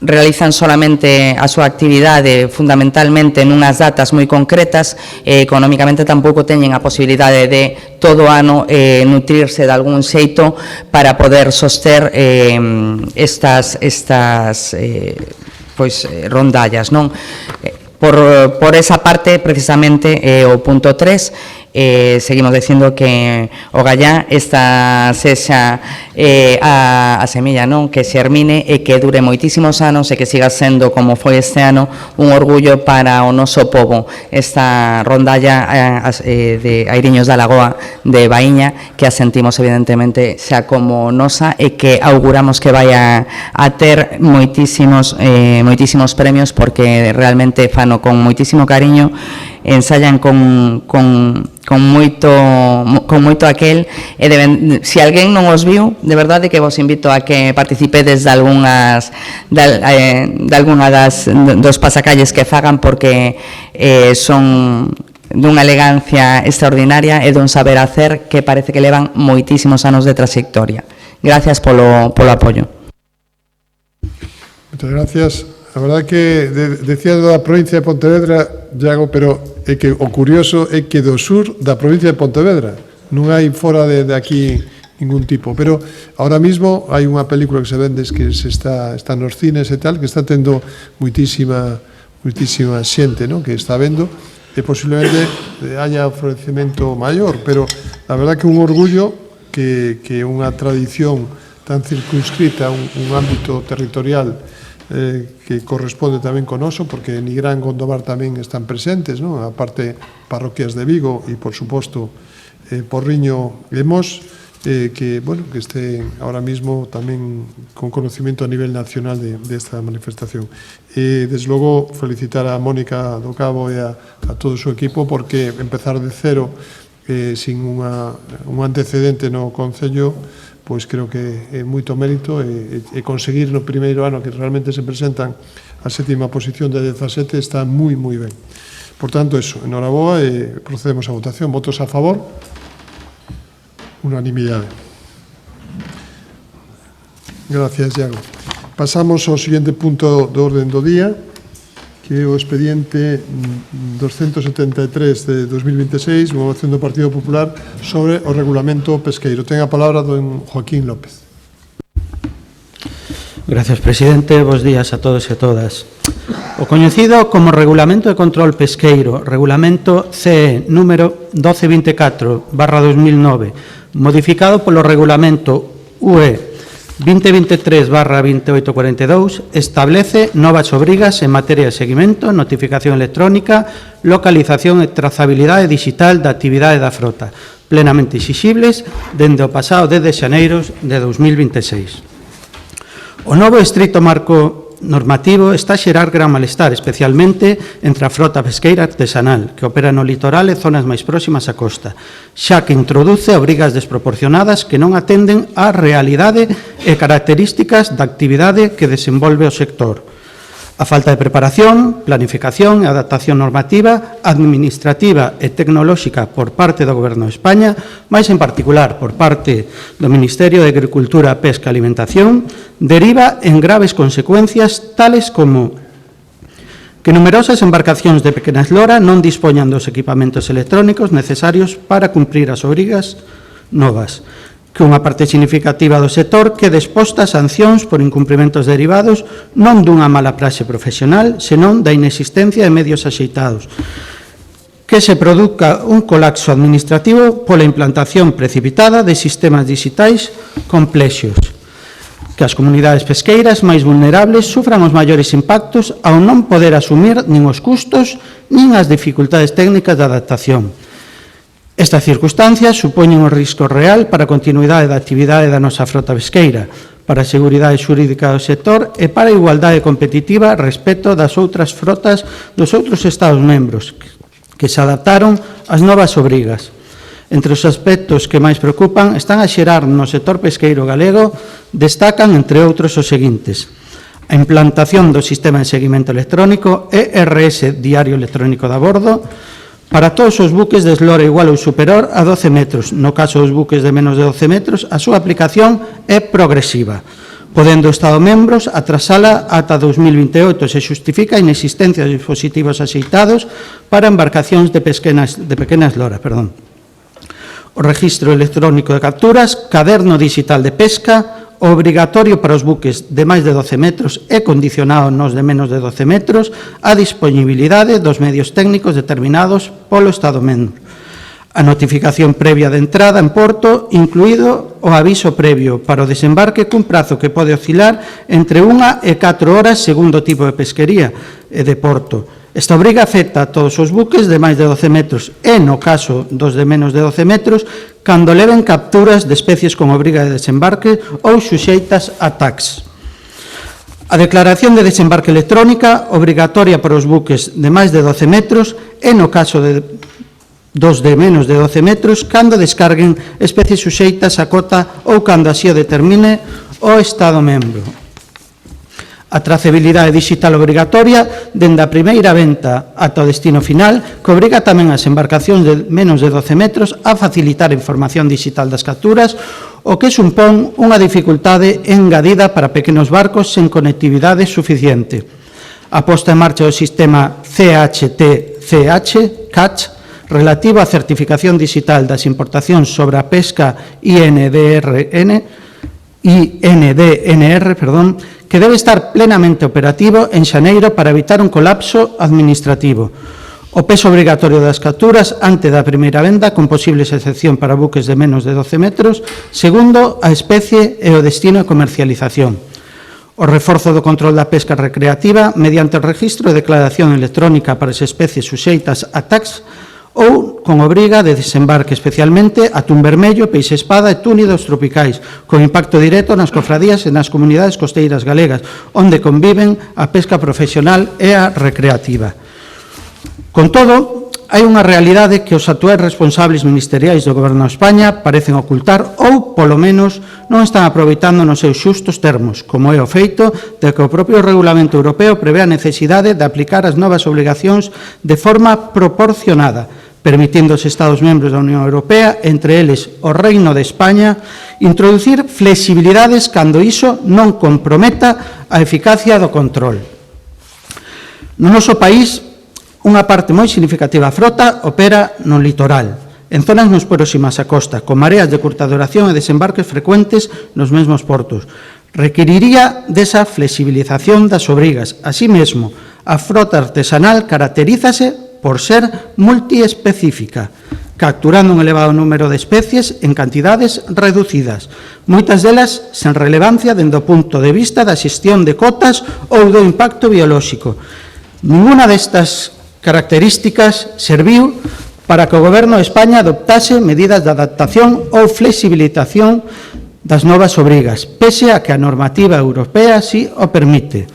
realizan solamente a súa actividade fundamentalmente nunhas datas moi concretas, e económicamente tampouco teñen a posibilidade de todo o ano nutrirse de algún xeito para poder soster estas rondallas, non? Por esa parte, precisamente, o punto 3, seguimos dicindo que o gallá esta sexa a semilla, non, que xermine e que dure moitísimos anos, e que siga sendo, como foi este ano, un orgullo para o noso pobo, esta rondalla de Airiños da Lagoa de Baíña, que a sentimos evidentemente xa como nosa, e que auguramos que vai a ter moitísimos premios, porque realmente fano con moitísimo cariño, ensayan con moito aquel, e se alguén non os viu, de verdade que vos invito a que participedes de algunha dos pasacalles que fagan, porque son dunha elegancia extraordinaria e dun saber hacer que parece que levan moitísimos anos de trayectoria. Gracias polo apoio. Moitas gracias. A verdade que decía da provincia de Pontevedra, Iago, pero é que o curioso é que do sur da provincia de Pontevedra non hai fora de aquí ningún tipo, pero ahora mismo hai unha película que se vende, que está nos cines e tal, que está tendo moitísima xente, non, que está vendo, e posiblemente haya florecemento maior, pero a verdade que un orgullo que unha tradición tan circunscrita, un ámbito territorial que corresponde tamén con oso, porque Nigrán e Gondomar tamén están presentes, non? A parte parroquias de Vigo e, por suposto, Porriño e Mos, que estén ahora mismo tamén con conocimiento a nivel nacional desta manifestación. E, desde logo, felicitar a Mónica do Cabo e a todo o seu equipo, porque empezar de cero sin un antecedente no Concello, pois creo que é moito mérito, e conseguir no primeiro ano que realmente se presentan a sétima posición de 17 está moi ben. Por tanto, eso, enhoraboa, e procedemos a votación. Votos a favor? Unanimidade. Gracias, Iago. Pasamos ao seguinte punto do orden do día, que é o expediente 273 de 2026, unha moción do Partido Popular sobre o regulamento pesqueiro. Ten a palabra don Joaquín López. Gracias, presidente. Bos días a todos e a todas. O coñecido como Regulamento de Control Pesqueiro, Regulamento CE número 1224/2009, modificado polo Regulamento UE 2023/2842, establece novas obrigas en materia de seguimento, notificación electrónica, localización e trazabilidade digital da actividade da frota, plenamente exixibles dende o pasado 10 de xaneiros de 2026. O novo estrito marco normativo está a xerar gran malestar, especialmente entre a frota pesqueira artesanal, que opera no litoral e zonas máis próximas á costa, xa que introduce obrigas desproporcionadas que non atenden á realidade e características da actividade que desenvolve o sector. A falta de preparación, planificación e adaptación normativa, administrativa e tecnolóxica por parte do Goberno de España, máis en particular por parte do Ministerio de Agricultura, Pesca e Alimentación, deriva en graves consecuencias tales como que numerosas embarcacións de pequena eslora non dispoñan dos equipamentos electrónicos necesarios para cumprir as obrigas novas, que unha parte significativa do sector quede exposta a sancións por incumprimentos derivados non dunha mala praxe profesional, senón da inexistencia de medios axeitados, que se produzca un colapso administrativo pola implantación precipitada de sistemas digitais complexos, que as comunidades pesqueiras máis vulnerables sufran os maiores impactos ao non poder asumir nin os custos nin as dificultades técnicas de adaptación. Estas circunstancias supoñen un risco real para a continuidade da actividade da nosa frota pesqueira, para a seguridade xurídica do sector e para a igualdade competitiva respecto das outras frotas dos outros Estados membros que se adaptaron ás novas obrigas. Entre os aspectos que máis preocupan están a xerar no sector pesqueiro galego, destacan, entre outros, os seguintes: a implantación do sistema de seguimento electrónico ERS Diario Electrónico de Abordo, para todos os buques de eslora igual ou superior a 12 metros. No caso dos buques de menos de 12 metros, a súa aplicación é progresiva, podendo o Estado membros atrasala ata 2028 se xustifica a inexistencia de dispositivos axeitados para embarcacións de pequena eslora. O registro electrónico de capturas, caderno digital de pesca, obrigatorio para os buques de máis de 12 metros e condicionado nos de menos de 12 metros a disponibilidade dos medios técnicos determinados polo Estado membro. A notificación previa de entrada en porto, incluído o aviso previo para o desembarque cun prazo que pode oscilar entre 1 e 4 horas segundo o tipo de pesquería e de porto. Esta obriga afecta a todos os buques de máis de 12 metros e, no caso dos de menos de 12 metros, cando leven capturas de especies con obriga de desembarque ou suxeitas a tax. A declaración de desembarque electrónica, obrigatoria para os buques de máis de 12 metros e, no caso dos de menos de 12 metros, cando descarguen especies suxeitas a cota ou cando así o determine o Estado membro. A trazabilidade digital obrigatoria dende a primeira venta ata o destino final, que obriga tamén as embarcacións de menos de 12 metros a facilitar a información digital das capturas, o que supón unha dificultade engadida para pequenos barcos sen conectividade suficiente. A posta en marcha do sistema CHT-CH, relativo á certificación digital das importacións sobre a pesca INDNR, que debe estar plenamente operativo en xaneiro para evitar un colapso administrativo. O peso obrigatorio das capturas antes da primeira venda, con posibles excepción para buques de menos de 12 metros, segundo a especie e o destino de comercialización. O reforzo do control da pesca recreativa mediante o registro de declaración electrónica para as especies suxeitas a tax ou con obriga de desembarque, especialmente atún vermello, peixe espada e túnidos tropicais, con impacto directo nas cofradías e nas comunidades costeiras galegas, onde conviven a pesca profesional e a recreativa. Con todo, hai unha realidade que os actuais responsables ministeriais do Goberno de España parecen ocultar ou, polo menos, non están aproveitando nos seus xustos termos, como é o feito de que o propio Regulamento Europeo prevé a necesidade de aplicar as novas obrigacións de forma proporcionada, permitindo aos Estados membros da Unión Europea, entre eles o Reino de España, introducir flexibilidades cando iso non comprometa a eficacia do control. No noso país, unha parte moi significativa da frota opera no litoral, en zonas moi próximas á costa, con mareas de curta duración e desembarques frecuentes nos mesmos portos. Requeriría desa flexibilización das obrigas. Así mesmo, a frota artesanal caracterízase por ser multiespecífica, capturando un elevado número de especies en cantidades reducidas, moitas delas sen relevancia dende o punto de vista da xestión de cotas ou do impacto biolóxico. Ninguna destas características serviu para que o Goberno de España adoptase medidas de adaptación ou flexibilización das novas obrigas, pese a que a normativa europea si o permite.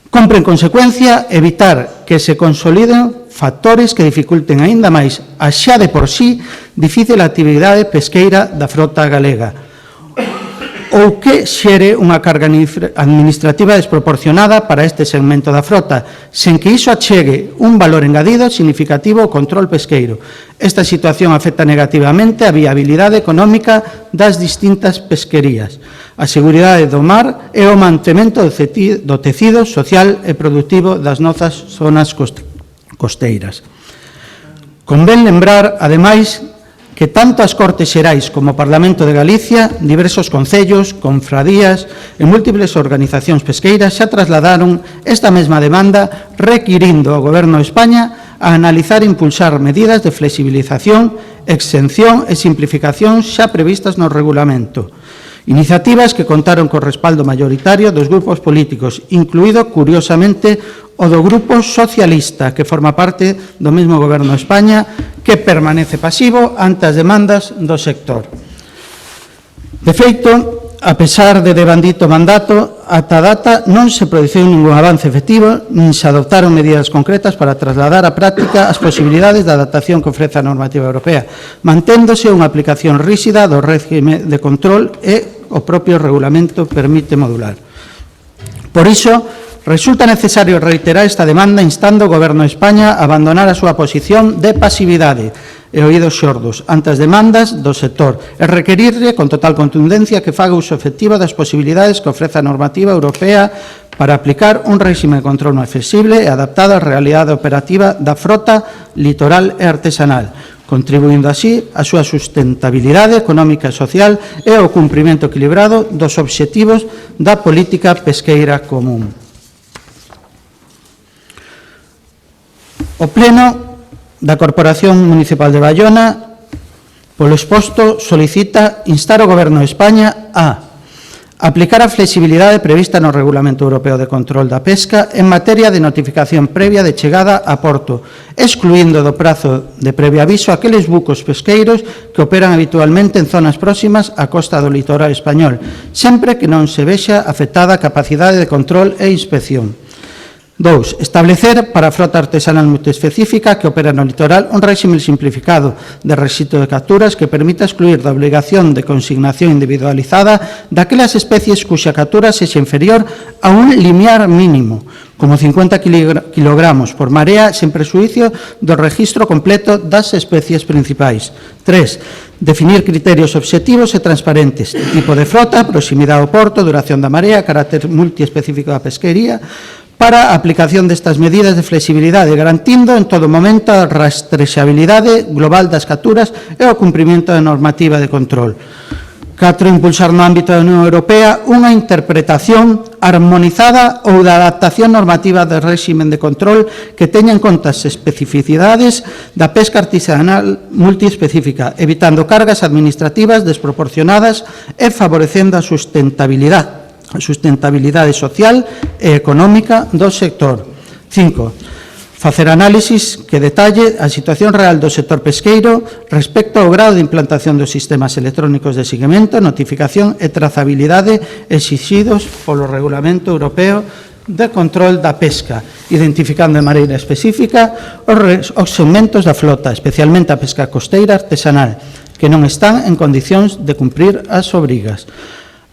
Compre, en consecuencia, evitar que se consoliden factores que dificulten aínda máis a xa de por sí difícil actividade pesqueira da frota galega, ou que xere unha carga administrativa desproporcionada para este segmento da frota, sen que iso achegue un valor engadido significativo ao control pesqueiro. Esta situación afecta negativamente a viabilidade económica das distintas pesquerías, a seguridade do mar e o mantemento do tecido social e productivo das nosas zonas costeiras. Convén lembrar, ademais, que tanto as Cortes Xerais como o Parlamento de Galicia, diversos concellos, confradías e múltiples organizacións pesqueiras xa trasladaron esta mesma demanda requirindo ao Goberno de España a analizar e impulsar medidas de flexibilización, exención e simplificación xa previstas no regulamento. Iniciativas que contaron co respaldo mayoritario dos grupos políticos, incluído, curiosamente, o do Grupo Socialista, que forma parte do mesmo Goberno de España, que permanece pasivo ante as demandas do sector. De feito, a pesar de devandito mandato, ata a data non se produciu ningún avance efectivo, nin se adoptaron medidas concretas para trasladar á práctica as posibilidades de adaptación que ofrece a normativa europea, manténdose unha aplicación ríxida do réxime de control e o propio regulamento permite modular. Por iso, resulta necesario reiterar esta demanda instando o Goberno de España a abandonar a súa posición de pasividade e oídos xordos ante as demandas do sector e requerirle con total contundencia que faga uso efectivo das posibilidades que ofrece a normativa europea para aplicar un réxime de control máis flexible e adaptado á realidade operativa da frota litoral e artesanal, contribuindo así a súa sustentabilidade económica e social e ao cumprimento equilibrado dos obxectivos da política pesqueira común. O Pleno da Corporación Municipal de Baiona, polo exposto, solicita instar ao Goberno de España a aplicar a flexibilidade prevista no Regulamento Europeo de Control da Pesca en materia de notificación previa de chegada a porto, excluindo do prazo de previo aviso aqueles bucos pesqueiros que operan habitualmente en zonas próximas á costa do litoral español, sempre que non se vexa afectada a capacidade de control e inspección. 2. Establecer para a frota artesanal multiespecífica que opera no litoral un réxime simplificado de rexistro de capturas que permita excluir da obrigación de consignación individualizada daquelas especies cuxa captura sexa inferior a un limiar mínimo, como 50 kilogramos por marea, sen prexuicio do rexistro completo das especies principais. 3. Definir criterios obxectivos e transparentes, tipo de frota, proximidade ao porto, duración da marea, carácter multiespecífico da pesquería, para a aplicación destas medidas de flexibilidade, garantindo en todo momento a rastrexabilidade global das capturas e o cumprimento da normativa de control. 4. Impulsar no ámbito da Unión Europea unha interpretación armonizada ou da adaptación normativa do réximen de control que teña en conta as especificidades da pesca artesanal multiespecífica, evitando cargas administrativas desproporcionadas e favorecendo a sustentabilidade social e económica do sector. 5. Facer análisis que detalle a situación real do sector pesqueiro respecto ao grado de implantación dos sistemas electrónicos de seguimento, notificación e trazabilidade exixidos polo Regulamento Europeo de Control da Pesca, identificando de maneira específica os segmentos da flota, especialmente a pesca costeira artesanal, que non están en condicións de cumprir as obrigas.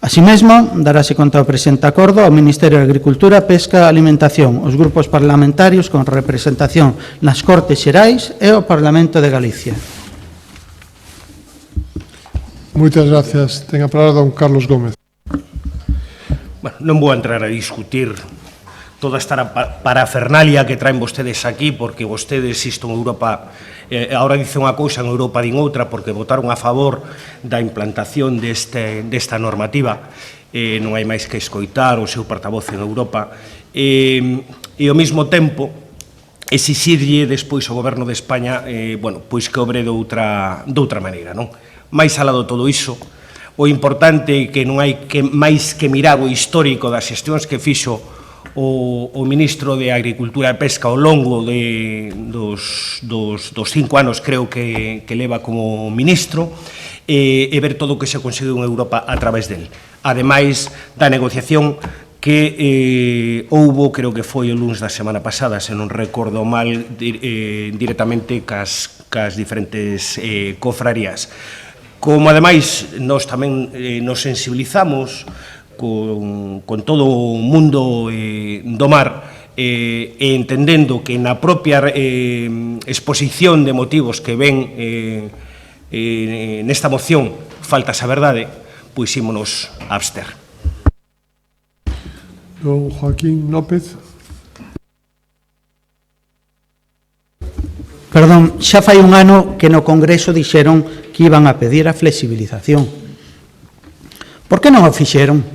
Así mesmo, darase conta do presente acordo ao Ministerio de Agricultura, Pesca e Alimentación, os grupos parlamentarios con representación nas Cortes Xerais e o Parlamento de Galicia. Moitas gracias. Ten a palabra don Carlos Gómez. Bueno, non vou entrar a discutir toda esta parafernalia que traen vostedes aquí, porque vostedes, isto en Europa, ahora dicen unha cousa, en Europa din outra, porque votaron a favor da implantación desta normativa, non hai máis que escoitar o seu portavoz en Europa, e ao mesmo tempo exixirlle despois ao Goberno de España bueno, pois que obre doutra maneira, non? Mais alado todo iso, o importante é que non hai que máis que mirar o histórico das xestións que fixo o ministro de Agricultura e Pesca ao longo dos 5 anos, creo que leva como ministro, e ver todo o que se conseguiu en Europa a través del. Ademais da negociación que houbo, creo que foi o lunes da semana pasada, se non recordo mal, directamente cas diferentes cofrarías. Como, ademais, nós tamén nos sensibilizamos con todo o mundo do mar, e entendendo que na propia exposición de motivos que ven nesta moción falta esa verdade, pois ímonos a abster. Don Joaquín López. Perdón, xa fai un ano que no Congreso dixeron que iban a pedir a flexibilización. Por que non o fixeron?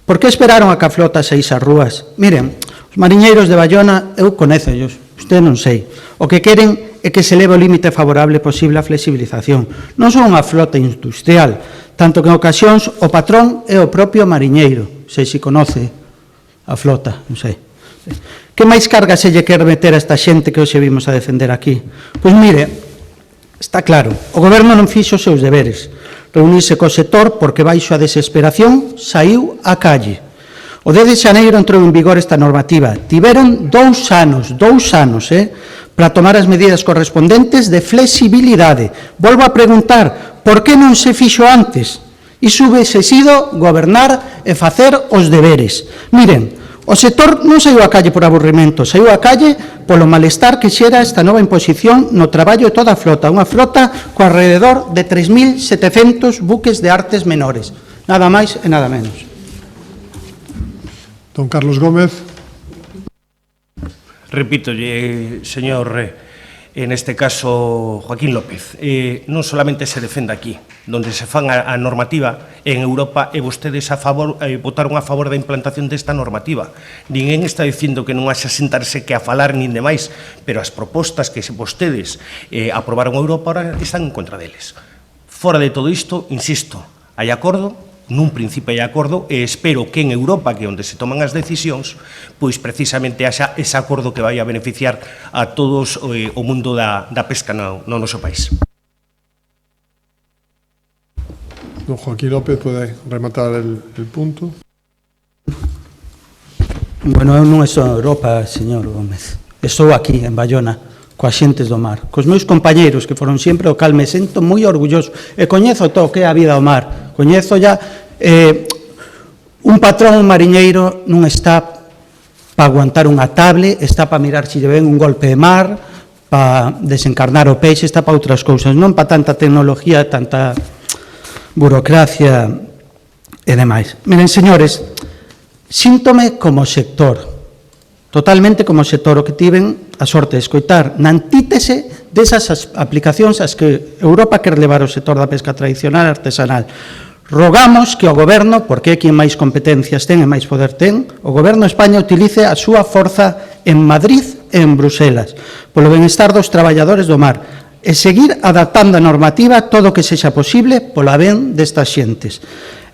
Por que esperaron a que a flota saíse ás rúas? Miren, os mariñeiros de Bayona, eu conézollos, usted non sei. O que queren é que se leve o límite favorable posible á flexibilización. Non son unha flota industrial, tanto que en ocasións o patrón é o propio mariñeiro, sei se conoce a flota, non sei. Que máis carga se lle quer meter a esta xente que hoxe vimos a defender aquí? Pois mire, está claro, o Goberno non fixo os seus deberes. Reunirse co sector porque baixo a desesperación saiu á calle. O 10 de xaneiro entrou en vigor esta normativa. Tiveron 2 anos, para tomar as medidas correspondentes de flexibilidade. Volvo a preguntar, por que non se fixo antes? Iso hubiese sido gobernar e facer os deberes. Miren, o sector non saiu á calle por aburrimento, saiu á calle polo malestar que xera esta nova imposición no traballo de toda a flota, unha flota co alrededor de 3.700 buques de artes menores, nada máis e nada menos. Don Carlos Gómez. Repítolle, señor, en este caso, Joaquín López, non solamente se defende aquí, donde se fan a normativa en Europa e vostedes votaron a favor da implantación desta normativa. Ninguén está dicindo que non haxa sentarse que a falar nin demais, pero as propostas que vostedes aprobaron en Europa ahora están en contra deles. Fora de todo isto, insisto, hai acordo, nun principio hai acordo, e espero que en Europa, que é onde se toman as decisións, pois precisamente haxa ese acordo que vai a beneficiar a todos o mundo da pesca no noso país. Don Joaquín López pode rematar el punto. Bueno, eu non estou en Europa, señor Gómez. Estou aquí, en Bayona, coas xentes do mar, cos meus compañeiros que foron sempre, o cal me sento moi orgulloso, e coñezo todo o que é a vida ao mar, coñezo ya, un patrón, un mariñeiro, non está para aguantar unha table, está para mirar se lle ven un golpe de mar, para desencarnar o peixe, está para outras cousas, non para tanta tecnología, tanta burocracia e demais. Miren, señores, síntome como sector, totalmente como sector, o que tiven a sorte de escoitar na antítese desas aplicacións as que Europa quer levar o sector da pesca tradicional e artesanal. Rogamos que o Goberno, porque é quen máis competencias ten e máis poder ten, o Goberno de España utilice a súa forza en Madrid e en Bruselas, polo benestar dos traballadores do mar, e seguir adaptando a normativa todo o que sexa posible pola ben destas xentes.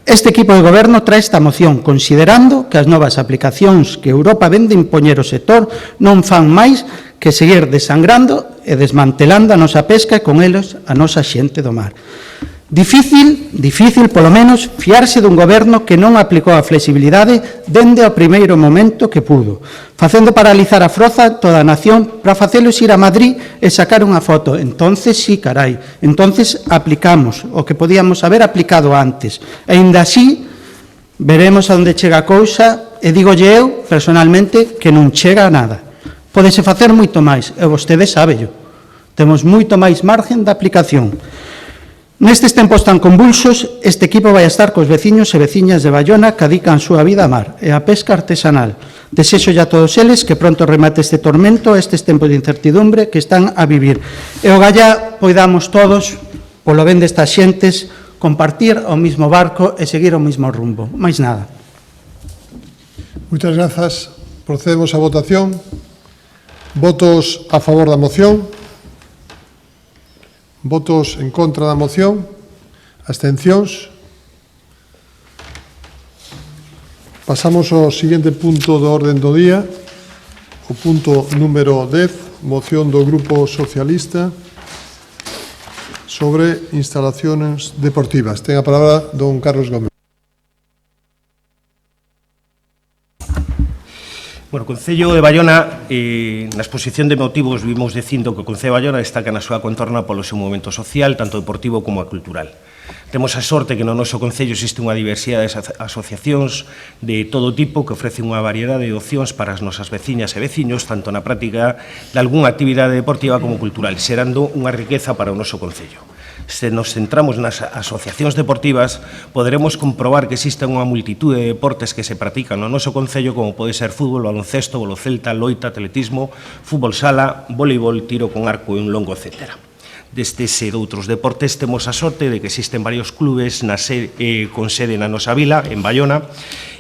Este equipo de goberno trae esta moción considerando que as novas aplicacións que Europa ven de impoñer o sector non fan máis que seguir desangrando e desmantelando a nosa pesca e con eles a nosa xente do mar. Difícil, polo menos, fiarse dun goberno que non aplicou a flexibilidade dende o primeiro momento que pudo, facendo paralizar a froza toda a nación para facelos ir a Madrid e sacar unha foto. Entonces, sí, carai, entonces aplicamos o que podíamos haber aplicado antes. E ainda así, veremos a onde chega a cousa, e digolle eu, personalmente, que non chega a nada. Pódese facer moito máis, e vostede sábello. Temos moito máis margen de aplicación. Nestes tempos tan convulsos, este equipo vai estar cos veciños e veciñas de Baiona que adican a súa vida a mar e a pesca artesanal. Desexo a todos eles que pronto remate este tormento, estes tempos de incertidumbre que están a vivir. E o gallá poidamos todos, polo ben destas xentes, compartir o mismo barco e seguir o mismo rumbo. Máis nada. Moitas grazas. Procedemos á votación. Votos a favor da moción. Votos en contra da moción. Abstencións. Pasamos ao seguinte punto do orden do día, o punto número 10, moción do Grupo Socialista sobre instalaciones deportivas. Ten a palabra don Carlos Gómez. Bueno, o Concello de Baiona, na exposición de motivos, vimos dicindo que o Concello de Baiona destaca na súa contorna polo seu momento social, tanto deportivo como cultural. Temos a sorte que no noso Concello existe unha diversidade de asociacións de todo tipo que ofrecen unha variedade de opcións para as nosas veciñas e veciños, tanto na práctica de algunha actividade deportiva como cultural, xerando unha riqueza para o noso Concello. Se nos centramos nas asociacións deportivas, poderemos comprobar que existen unha multitude de deportes que se practican no noso Concello, como pode ser fútbol, baloncesto, bolo celta, loita, atletismo, fútbol sala, voleibol, tiro con arco e un longo, etc. Destes e doutros deportes temos a sorte de que existen varios clubes con sede na nosa vila, en Baiona,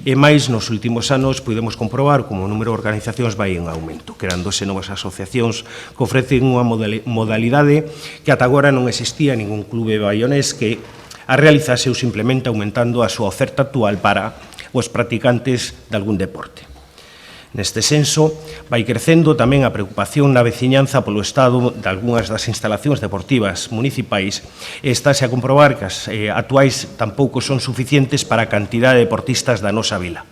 e máis nos últimos anos podemos comprobar como o número de organizacións vai en aumento, creándose novas asociacións que ofrecen unha modalidade que ata agora non existía ningún clube baionés que a realizase ou simplemente aumentando a súa oferta actual para os practicantes de algún deporte. Neste senso, vai crecendo tamén a preocupación na veciñanza polo estado de algunhas das instalacións deportivas municipais e estáse a comprobar que as actuais tampouco son suficientes para a cantidade de deportistas da nosa vila.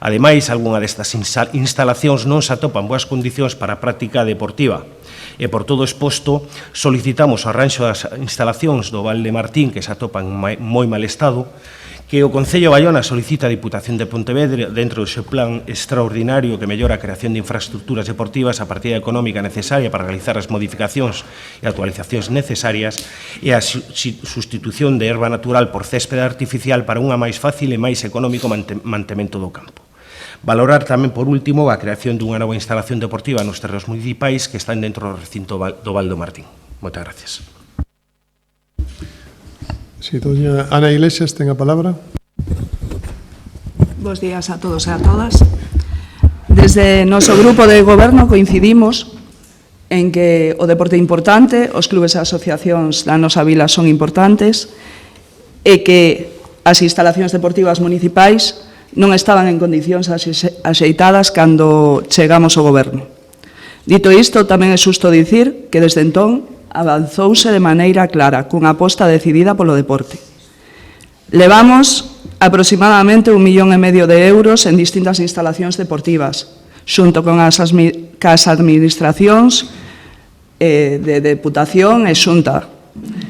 Ademais, algunha destas instalacións non se atopan boas condicións para a práctica deportiva e por todo exposto solicitamos o arranxo das instalacións do Val de Martín que se atopan en moi mal estado, que o Concello de Baiona solicita a Diputación de Pontevedra dentro do seu plan extraordinario que mellora a creación de infraestructuras deportivas a partida económica necesaria para realizar as modificacións e actualizacións necesarias e a sustitución de herba natural por céspede artificial para unha máis fácil e máis económico mantemento do campo. Valorar tamén, por último, a creación dunha nova instalación deportiva nos terreos municipais que están dentro do recinto do Val do Martín. Moitas gracias. Sí, doña Ana Iglesias, ten a palabra. Bos días a todos e a todas. Desde noso grupo de goberno coincidimos en que o deporte é importante, os clubes e asociacións da nosa vila son importantes e que as instalacións deportivas municipais non estaban en condicións axeitadas cando chegamos ao goberno. Dito isto, tamén é xusto dicir que desde entón avanzouse de maneira clara, cunha aposta decidida polo deporte. Levamos aproximadamente 1,5 millón de euros en distintas instalacións deportivas, xunto con as administracións de Deputación e Xunta,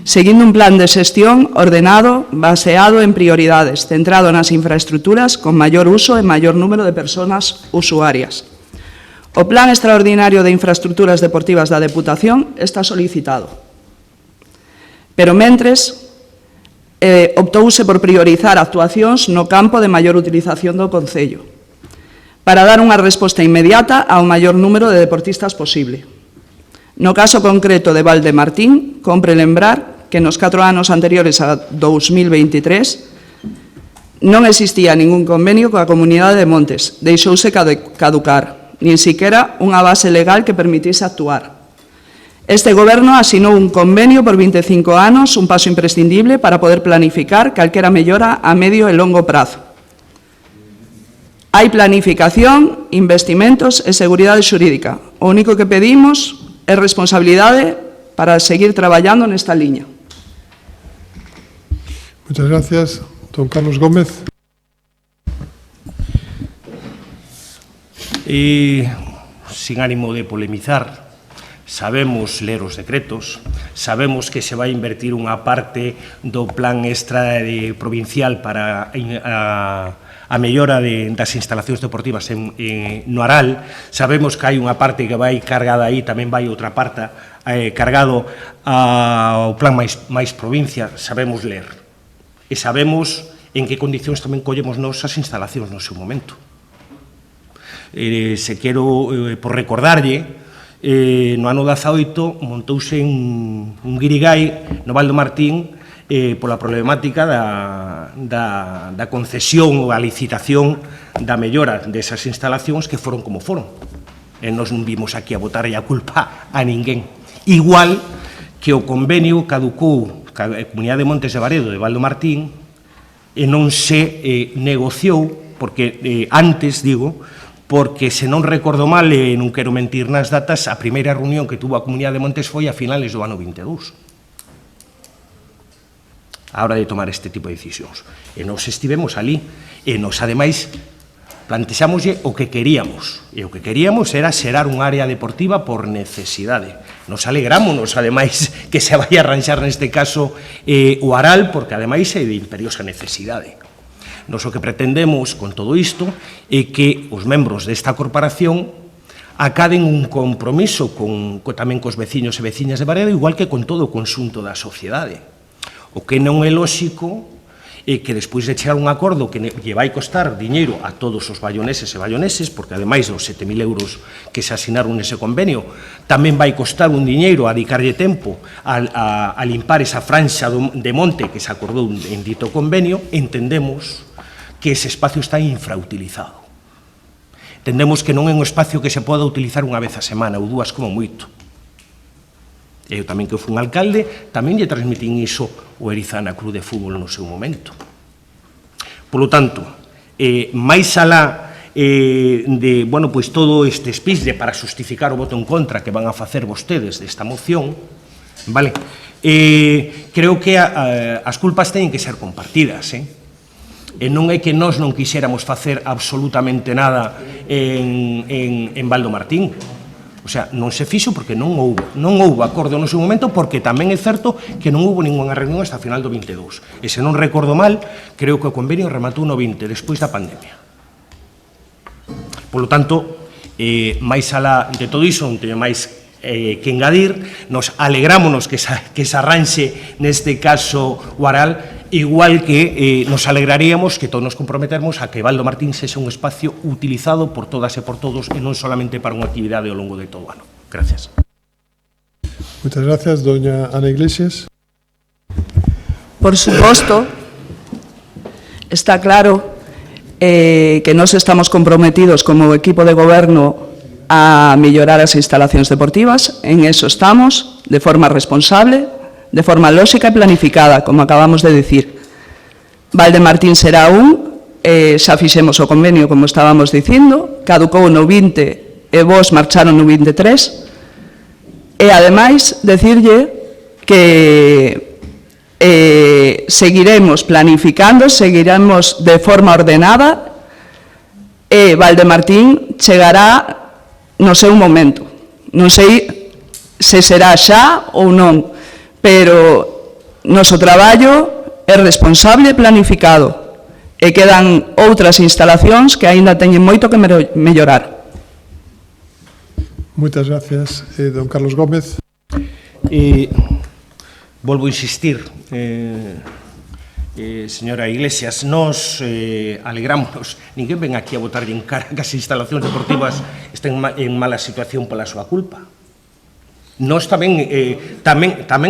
seguindo un plan de xestión ordenado, baseado en prioridades, centrado nas infraestructuras con maior uso e maior número de persoas usuarias. O Plan Extraordinario de Infraestructuras Deportivas da Deputación está solicitado. Pero, mentres, optouse por priorizar actuacións no campo de maior utilización do Concello, para dar unha resposta inmediata ao maior número de deportistas posible. No caso concreto de Val de Martín, compre lembrar que nos 4 anos anteriores a 2023 non existía ningún convenio coa Comunidade de Montes, deixouse caducar, nin siquiera unha base legal que permitise actuar. Este goberno asinou un convenio por 25 anos, un paso imprescindible para poder planificar calquera mellora a medio e longo prazo. Hai planificación, investimentos e seguridade xurídica. O único que pedimos é responsabilidade para seguir traballando nesta liña. Muchas gracias. Don Carlos Gómez. Sin ánimo de polemizar, sabemos ler os decretos, sabemos que se vai invertir unha parte do plan extra provincial para a mellora das instalacións deportivas no Aral, sabemos que hai unha parte que vai cargada aí, tamén vai outra parte cargado ao plan máis provincia, sabemos ler. E sabemos en que condicións tamén collemos nos as instalacións no seu momento. Se quero, por recordarlle, no ano 18 montouse un guirigay no Val do Martín pola problemática da concesión ou a licitación da mellora desas instalacións que foron como foron. E nos non vimos aquí a botarlle a culpa a ninguén. Igual que o convenio caducou ca Comunidade de Montes de Varedo de Val do Martín e non se negociou, porque antes, digo, porque se non recordo mal, e non quero mentir nas datas, a primeira reunión que tuvo a Comunidade de Montes foi a finales do ano 22. A hora de tomar este tipo de decisións. E nos estivemos ali, e nos, ademais, plantexámoslle o que queríamos. E o que queríamos era xerar un área deportiva por necesidade. Nos alegrámonos, ademais, que se vai a arranxar neste caso o Aral, porque, ademais, é de imperiosa necesidade. Nos o que pretendemos con todo isto é que os membros desta corporación acaden un compromiso tamén cos veciños e veciñas de Varedo, igual que con todo o conxunto da sociedade. O que non é lóxico é que despois de chegar un acordo que lle vai costar diñeiro a todos os valloneses e valloneses, porque ademais dos 7.000 euros que se asinaron nese convenio, tamén vai costar un diñeiro a dedicarlle tempo a limpar esa franxa de monte que se acordou en dito convenio, entendemos que ese espacio está infrautilizado. Entendemos que non é un espacio que se poda utilizar unha vez a semana ou dúas como moito. Eu tamén que fui un alcalde, tamén lle transmitín iso o Erizana Club de Fútbol no seu momento. Polo tanto, máis alá de, bueno, pois todo este espisde para xustificar o voto en contra que van a facer vostedes desta moción, vale? Creo que as culpas teñen que ser compartidas, E non é que nós non quixéramos facer absolutamente nada en Val do Martín. O sea, non se fixo porque non houbo acordo no seu momento, porque tamén é certo que non houbo ninguna reunión hasta final do 22. E se non recordo mal, creo que o convenio rematou no 20, despois da pandemia. Polo tanto, máis alá de todo iso, non teño máis que engadir, nos alegrámonos que se arranxe neste caso o Aral, igual que nos alegraríamos que todos nos comprometemos a que Val do Martín sexa un espacio utilizado por todas e por todos e non solamente para unha actividade ao longo de todo o ano. Gracias. Muchas gracias, doña Ana Iglesias. Por suposto, está claro que nós estamos comprometidos como equipo de goberno a mellorar as instalacións deportivas, en eso estamos, de forma responsable, de forma lóxica e planificada, como acabamos de dicir. Val de Martín será xa fixemos o convenio, como estábamos dicindo, caducou no 20 e vos marcharon no 23, e ademais, decirlle que seguiremos planificando, seguiremos de forma ordenada, e Val de Martín chegará no seu momento. Non sei se será xa ou non, pero noso traballo é responsable e planificado e quedan outras instalacións que aínda teñen moito que mellorar. Moitas gracias, don Carlos Gómez. Volvo a insistir, señora Iglesias, nos alegrámonos, ninguén ven aquí a botarlle en cara que as instalacións deportivas estén en mala situación pola súa culpa. Nós tamén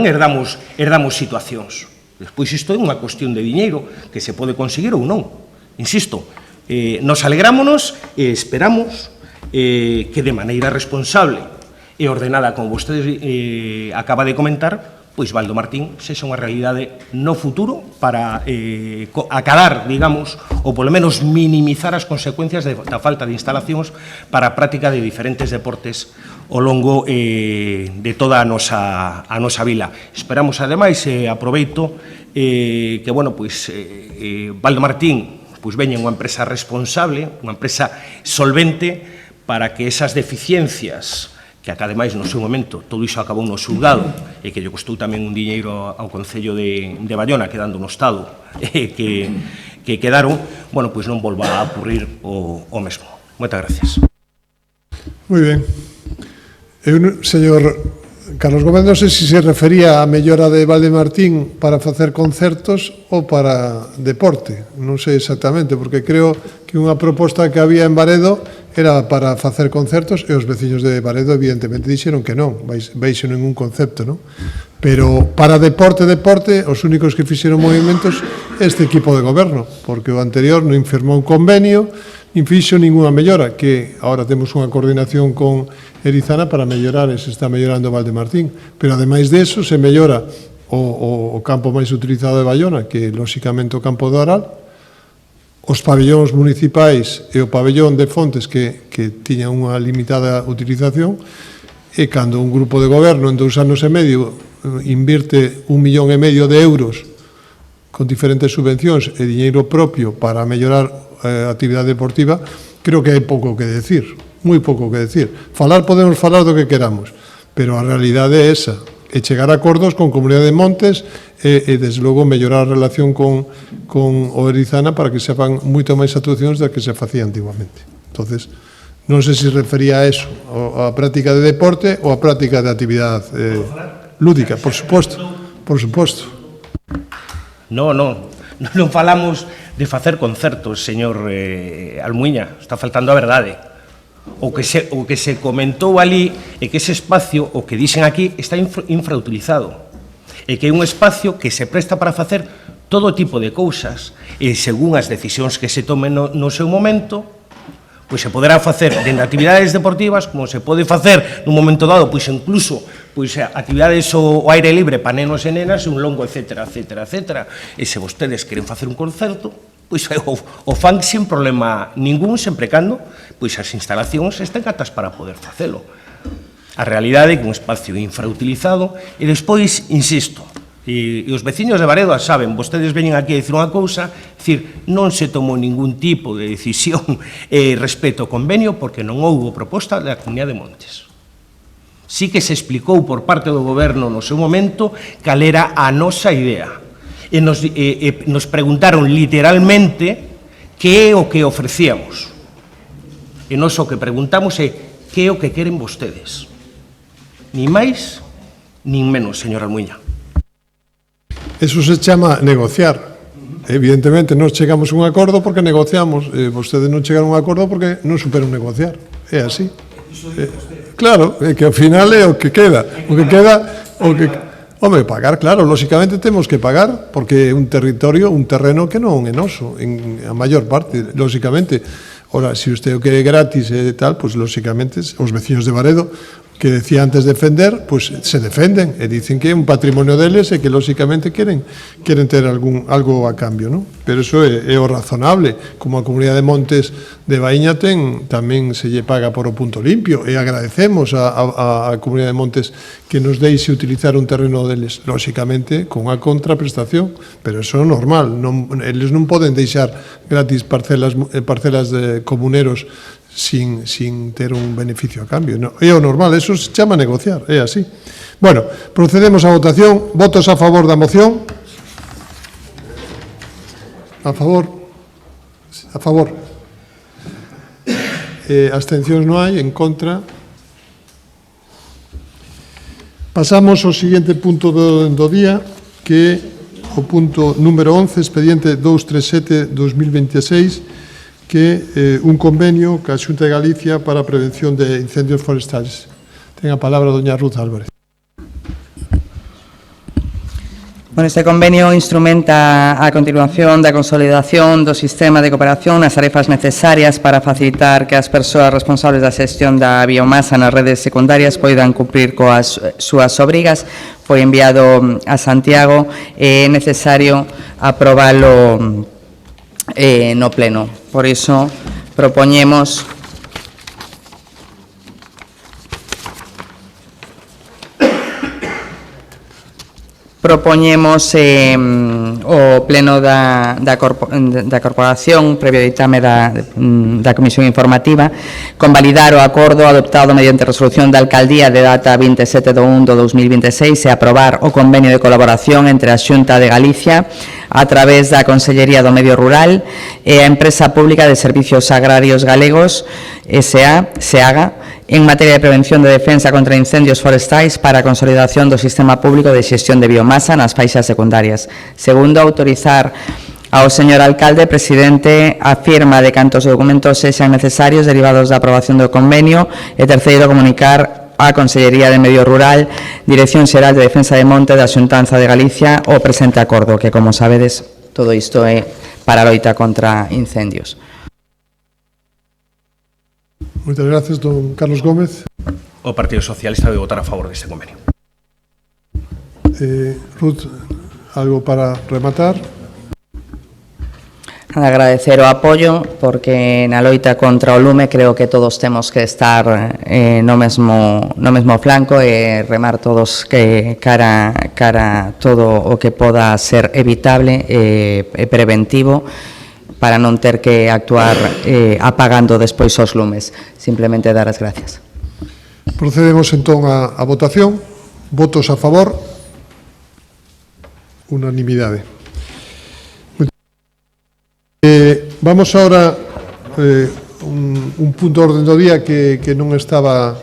herdamos situacións. Despois isto é unha cuestión de diñeiro que se pode conseguir ou non. Insisto, nos alegrámonos e esperamos que de maneira responsable e ordenada, como vostede acaba de comentar, pois Val do Martín sexa unha realidade no futuro para acadar, digamos, ou polo menos minimizar as consecuencias da falta de instalacións para a práctica de diferentes deportes ao longo de toda a nosa vila. Esperamos, ademais, aproveito que, bueno, pois, Valdemartín veña unha empresa responsable, unha empresa solvente, para que esas deficiencias, que ademais no seu momento todo iso acabou no xulgado e que lle costou tamén un diñeiro ao Concello de Baiona, quedando no estado que quedaron, bueno, pois non volva a ocurrir o mesmo. Moitas gracias. Moi ben. Señor Carlos Gómez, non sei se se refería á mellora de Valdemartín para facer concertos ou para deporte. Non sei exactamente, porque creo que unha proposta que había en Baredo era para facer concertos e os veciños de Baredo evidentemente dixeron que non, baixo ningún concepto, non? Pero para deporte, os únicos que fixeron movimentos este equipo de goberno, porque o anterior non firmou un convenio, nin fixo ninguna mellora, que agora temos unha coordinación con Erizana para mellorar, e se está mellorando Valdemartín, pero ademais de eso se mellora o campo máis utilizado de Baiona, que lóxicamente o campo do Aral, os pabellóns municipais e o pabellón de Fontes que tiña unha limitada utilización, e cando un grupo de goberno en 2 anos e medio invirte 1,5 millón de euros con diferentes subvencións e diñeiro propio para mellorar a actividade deportiva, creo que hai pouco que decir, moi pouco que decir. Podemos falar do que queramos, pero a realidade é esa, e chegar a acordos con Comunidade de Montes e desde logo, mellorar a relación con o Erizana para que se fan moito máis actuacións das que se facía antiguamente. Entonces, non sei se refería a eso, a práctica de deporte ou a práctica de actividade lúdica, por suposto, por suposto. Non falamos de facer concertos, señor Almuiña, está faltando a verdade. O que se comentou ali é que ese espacio, o que dixen aquí, está infrautilizado. E que é un espacio que se presta para facer todo tipo de cousas e según as decisións que se tomen no seu momento, pois se poderá facer dende actividades deportivas, como se pode facer nun momento dado, pois incluso actividades ao aire libre para nenos e nenas, un longo, etcétera. E se vostedes queren facer un concerto, pois o fan sin problema ningún, sempre cando pois as instalacións estén aptas para poder facelo. A realidade é que un espacio infrautilizado e despois, insisto, e os veciños de Baredo saben, vostedes veñen aquí a dicir unha cousa, dicir, non se tomou ningún tipo de decisión respecto ao convenio porque non houbo proposta da Comunidade de Montes. Sí que se explicou por parte do goberno no seu momento cal era a nosa idea. E nos preguntaron literalmente que é o que ofrecíamos. E nós o que preguntamos é que é o que queren vostedes. Nin máis, nin menos, señor Almuiña. Eso se chama negociar. Evidentemente, nós chegamos a un acordo porque negociamos. Vostedes non chegaron a un acordo porque non superan negociar. É así. Claro, é que ao final é o que queda. Home, pagar, claro, lóxicamente temos que pagar, porque é un territorio, un terreno que non é noso, en a maior parte, lóxicamente. Ora, se usted o quere gratis e tal, pois, lóxicamente, os veciños de Baredo, que decía antes defender, pois se defenden e dicen que é un patrimonio deles e que, lóxicamente, queren ter algo a cambio, non? Pero iso é o razonable. Como a Comunidade de Montes de Baíña tamén se lle paga por o punto limpio e agradecemos a Comunidade de Montes que nos deixe utilizar un terreno deles, lóxicamente, con a contraprestación, pero iso é normal. Eles non poden deixar gratis parcelas de comuneros sin ter un beneficio a cambio. No, é o normal, eso se chama negociar, é así. Bueno, procedemos á votación. Votos a favor da moción? A favor? A favor. Abstencións non hai, en contra. Pasamos ao seguinte punto do día, que é o punto número 11, expediente 237-2026, que é un convenio ca Xunta de Galicia para a prevención de incendios forestales. Ten a palabra doña Ruth Álvarez. Bueno, este convenio instrumenta a continuación da consolidación do sistema de cooperación nas tarefas necesarias para facilitar que as persoas responsables da xestión da biomasa nas redes secundarias poidan cumprir coas súas obrigas. Foi enviado a Santiago e é necesario aprobalo no pleno. Por iso propoñemos propoñemos o pleno da corporación, previo ditame da Comisión Informativa, convalidar o acordo adoptado mediante resolución da Alcaldía de data 27/1/2026 e aprobar o convenio de colaboración entre a Xunta de Galicia a través da Consellería do Medio Rural e a Empresa Pública de Servicios Agrarios Galegos, S.A., SEAGA, en materia de prevención de defensa contra incendios forestais para a consolidación do sistema público de xestión de biomasa nas faixas secundarias. Segundo, autorizar ao señor alcalde presidente a firma de cantos documentos sexan necesarios derivados da aprobación do convenio. E terceiro, comunicar á Consellería de Medio Rural, Dirección Xeral de Defensa de Monte da Xuntanza de Galicia o presente acordo, que, como sabedes, todo isto é para a loita contra incendios. Moitas gracias, don Carlos Gómez. O Partido Socialista vai votar a favor deste convenio. Ruth, algo para rematar? Agradecer o apoio, porque na loita contra o lume creo que todos temos que estar no mesmo flanco e remar todos que cara todo o que poda ser evitable e preventivo, para non ter que actuar apagando despois os lumes. Simplemente dar as gracias. Procedemos entón a votación. Votos a favor. Unanimidade. Vamos ahora un punto de orden do día que non estaba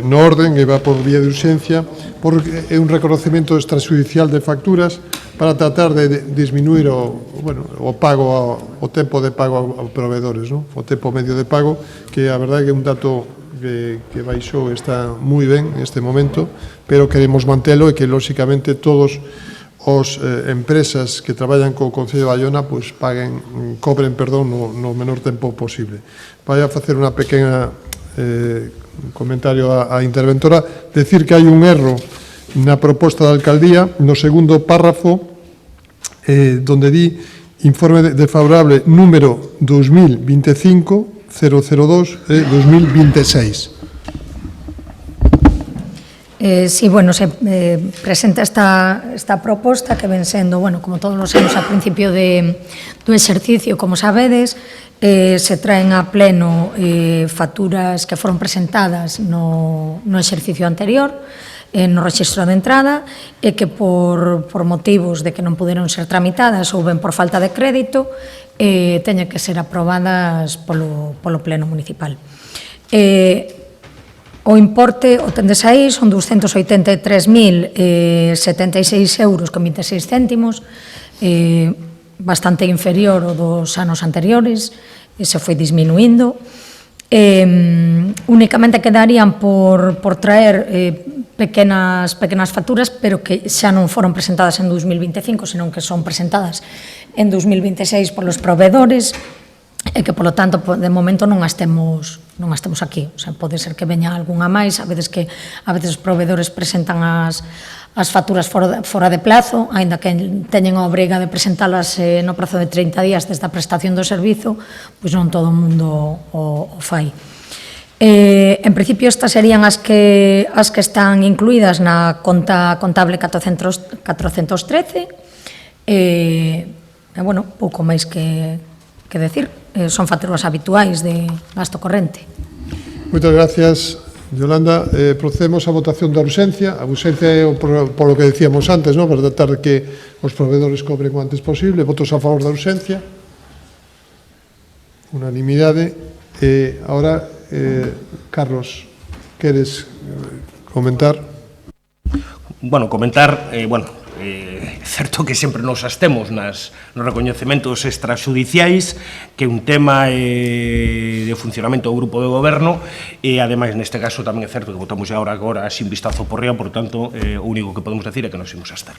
no orden e va por vía de urxencia, porque é un reconocemento extrajudicial de facturas para tratar de disminuir o pago, o tempo de pago aos proveedores, non? O tempo medio de pago, que a verdade é un dato que baixou, está moi ben neste momento, pero queremos mantelo e que, lóxicamente, todos os empresas que traballan co Concello de Baiona cobren no menor tempo posible. Vai a facer unha pequena comentario á interventora, decir que hai un erro na proposta da alcaldía, no segundo párrafo, donde di informe desfavorable número 2025-002 e 2026. Sí, bueno, se presenta esta proposta que ven sendo, bueno, como todos os anos, a principio do exercicio, como sabedes, se traen a pleno facturas que foron presentadas no exercicio anterior, no rexistro de entrada, e que por motivos de que non puderon ser tramitadas ou ben por falta de crédito, teñen que ser aprobadas polo pleno municipal. O importe, o tendes aí, son 283.076 euros con 26 céntimos, bastante inferior ao dos anos anteriores, e se foi disminuindo. Únicamente quedarían por traer pequenas facturas, pero que xa non foron presentadas en 2025, senón que son presentadas en 2026 polos proveedores, e que, polo tanto, de momento non as temos aquí. O sea, pode ser que veña algunha máis, a veces os proveedores presentan as facturas fora de plazo, aínda que teñen a obriga de presentalas no prazo de 30 días desde a prestación do servizo, pois non todo o mundo o fai. En principio, estas serían as que están incluídas na conta contable 413, bueno, pouco máis que decir. Son facturas habituais de gasto corrente. Moitas gracias, Yolanda. Procedemos á votación da urxencia. A urxencia é polo que decíamos antes, para tratar de que os proveedores cobren o antes posible. Votos a favor da urxencia. Unanimidade. Ahora, Carlos, queres comentar? Bueno, comentar, é certo que sempre nos astemos nos recoñecementos extrajudiciais, que é un tema de funcionamento do grupo de goberno, e ademais neste caso tamén é certo que votamos agora sin vistazo por ría, por tanto o único que podemos decir é que nos imos a estar.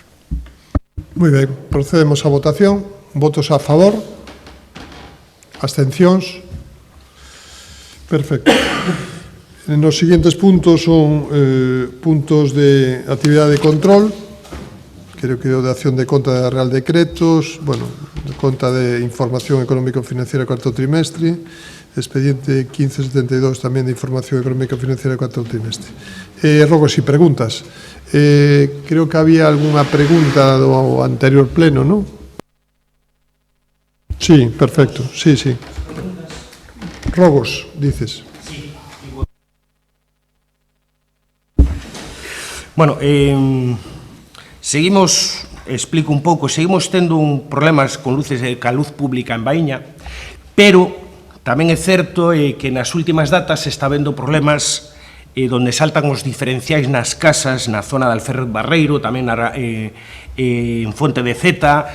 Moi ben, procedemos á votación. Votos a favor? Abstencións? Perfecto. Nos seguintes puntos son puntos de actividade de control. creo que o de acción de conta de Real Decretos, bueno, de conta de información económico-financiera cuarto trimestre, expediente 1572 tamén de información económico-financiera cuarto trimestre. Rogo, si preguntas. Creo que había algunha pregunta do anterior pleno, non? Sí, perfecto, sí. Rogos, dices. Bueno, explico un pouco, seguimos tendo problemas con luces ca luz pública en Baíña, pero tamén é certo que nas últimas datas se está vendo problemas donde saltan os diferenciais nas casas, na zona de Alferrez Barreiro, tamén en Fonte de Zeta,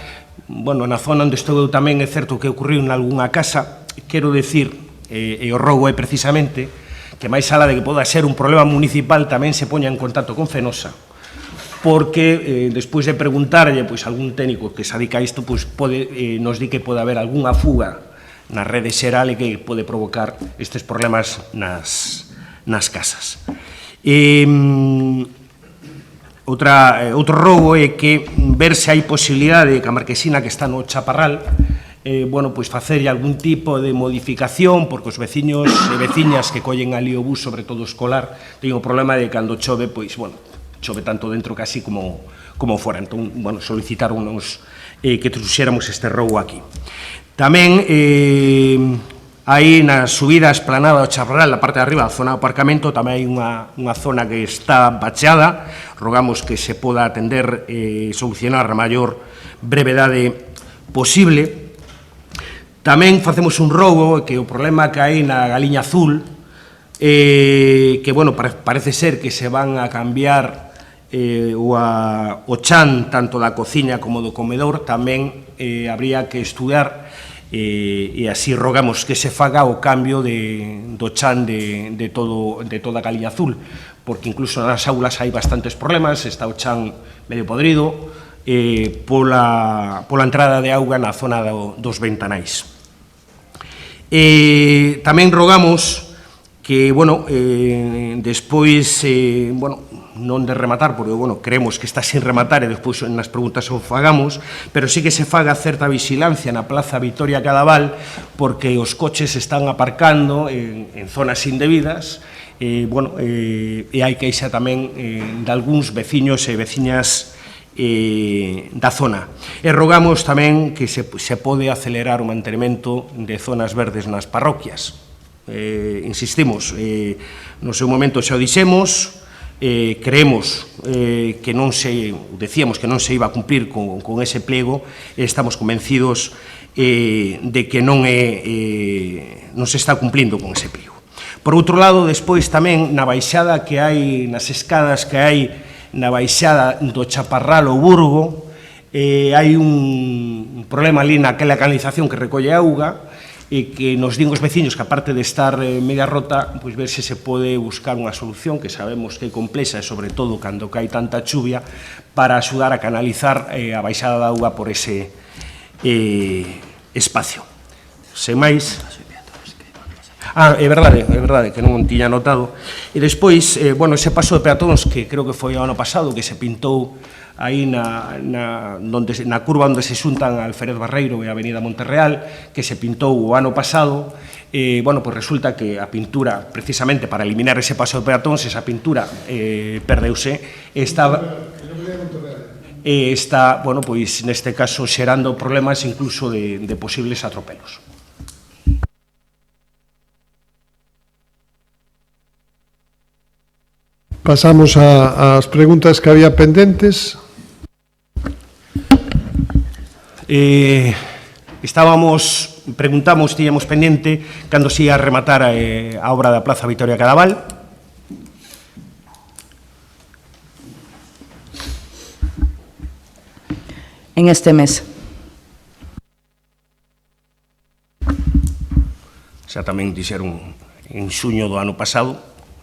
bueno, na zona onde estou eu tamén é certo que ocorreu en algunha casa. Quero decir, e o rogo é precisamente, que máis alá de que poda ser un problema municipal tamén se poña en contacto con Fenosa, porque despois de preguntarlle a algún técnico que se dedica a isto, nos di que pode haber algunha fuga na rede xeral e que pode provocar estes problemas nas casas. Outro rogo é que ver se hai posibilidade que a marquesina que está no Chaparral facerlle algún tipo de modificación, porque os veciños e veciñas que collen ali o bus, sobre todo escolar, teñen o problema de cando chove, chove tanto dentro casi como fora. Entón, solicitaronnos que trouxéramos este rogo aquí. Tamén, aí na subida esplanada do Chaparral, na parte de arriba, a zona do aparcamento, tamén hai unha zona que está bacheada. Rogamos que se poda atender e solucionar a maior brevedade posible. Tamén facemos un rogo, que o problema que hai na Galiña Azul, que, parece ser que se van a cambiar o chan, tanto da cociña como do comedor, tamén habría que estudiar, e así rogamos que se faga o cambio do chan de toda a Galiña Azul, porque incluso nas aulas hai bastantes problemas, está o chan medio podrido, pola entrada de auga na zona dos ventanais. Tamén rogamos que, despois, non de rematar, porque, creemos que está sin rematar e despois nas preguntas o fagamos, pero sí que se faga certa vigilancia na Plaza Vitoria Cadaval, porque os coches están aparcando en zonas indebidas, e hai queixa tamén de algúns veciños e veciñas da zona. E rogamos tamén que se pode acelerar o mantemento de zonas verdes nas parroquias. Insistimos, no seu momento xa o dixemos, creemos que decíamos que non se iba a cumplir con ese pliego, e estamos convencidos de que non se está cumplindo con ese pliego. Por outro lado, despois tamén na baixada que hai, nas escadas que hai na baixada do Chaparral ao Burgo, hai un problema ali naquela canalización que recolle auga, e que nos din os veciños que, aparte de estar media rota, ver se se pode buscar unha solución, que sabemos que é complexa, e sobre todo cando cae tanta chuvia, para axudar a canalizar a baixada da auga por ese espacio. Sen máis... é verdade, que non tiña notado. E despois, ese paso de peatóns, que creo que foi o ano pasado, que se pintou aí na curva onde se xuntan Alferez Barreiro e a Avenida Monterreal, que se pintou o ano pasado, resulta que a pintura, precisamente para eliminar ese paso de peatóns, esa pintura perdeuse, e está, neste caso, xerando problemas incluso de posibles atropelos. Pasamos ás preguntas que había pendentes. Tiñamos pendente cando se ia a rematar a obra da Plaza Vitoria Cadaval. En este mes. Xa tamén dixeron en xuño do ano pasado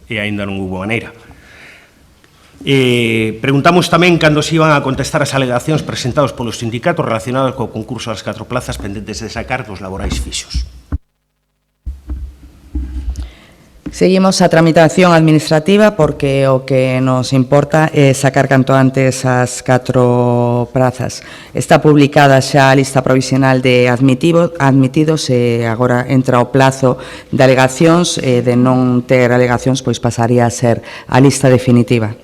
e aínda non houve maneira. Preguntamos tamén cando se iban a contestar as alegacións presentados polos sindicatos relacionados co concurso das 4 plazas pendentes de sacar dos laborais fixos. Seguimos a tramitación administrativa porque o que nos importa é sacar canto antes as 4 prazas. Está publicada xa a lista provisional de admitidos e agora entra o plazo de alegacións e de non ter alegacións pois pasaría a ser a lista definitiva.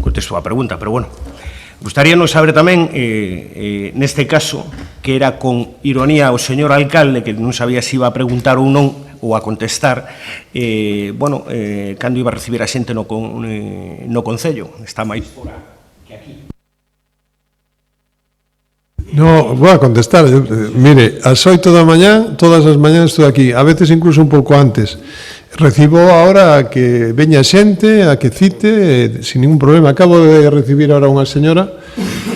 Contesto a pregunta, pero bueno. Gustaríanos saber tamén, neste caso, que era con ironía o señor alcalde, que non sabía se iba a preguntar ou non, ou a contestar, cando iba a recibir a xente no Concello. Está máis fora que aquí. No, vou a contestar. Mire, ás 8 da mañá, todas as mañás estou aquí, a veces incluso un pouco antes. Recibo ahora que veña xente, a que cite, sin ningún problema. Acabo de recibir ahora unha señora,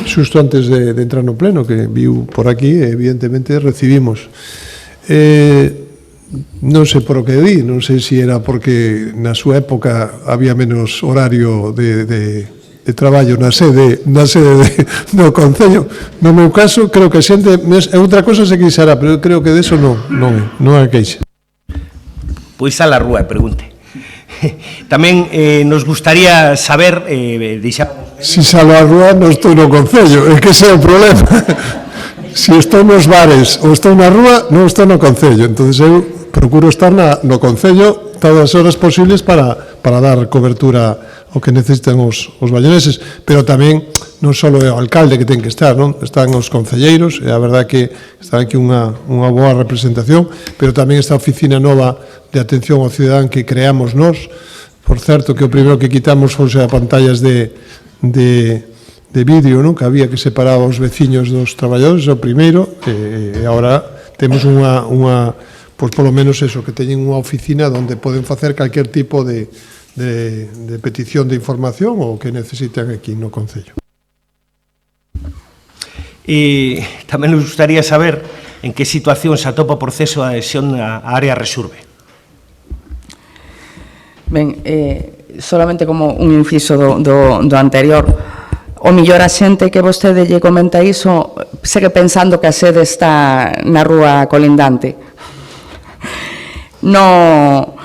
xusto antes de entrar no pleno, que viu por aquí, evidentemente recibimos. Non sei por o que di, non sei se era porque na súa época había menos horario de traballo na sede do Concello. No meu caso, creo que a xente, outra cosa se quixera, pero creo que deso non é queixa. Pois a la rúa, pregunte. Tamén nos gustaría saber, Si salo á rúa non estou no Concello, é que ese é o problema. Si estou nos bares ou estou na rúa, non estou no Concello. Entón, eu procuro estar no Concello todas as horas posibles para dar cobertura ao que necesitan os valloneses, pero tamén non só é o alcalde que ten que estar, non? Están os concelleiros, e a verdade que está aquí unha boa representación, pero tamén esta oficina nova de atención ao cidadán que creamos nós. Por certo, que o primeiro que quitamos foi as pantallas de vídeo, non? Que había que separar os veciños dos traballadores, o primeiro, e agora temos unha pois polo menos eso, que teñen unha oficina onde poden facer calquer tipo de petición de información ou que necesitan aquí no Concello. E tamén nos gustaría saber en que situación se atopa o proceso de adhesión á área Resurbe. Ben, solamente como un inciso do anterior, o millor a xente que vostede lle comenta iso segue pensando que a sede está na rúa colindante. No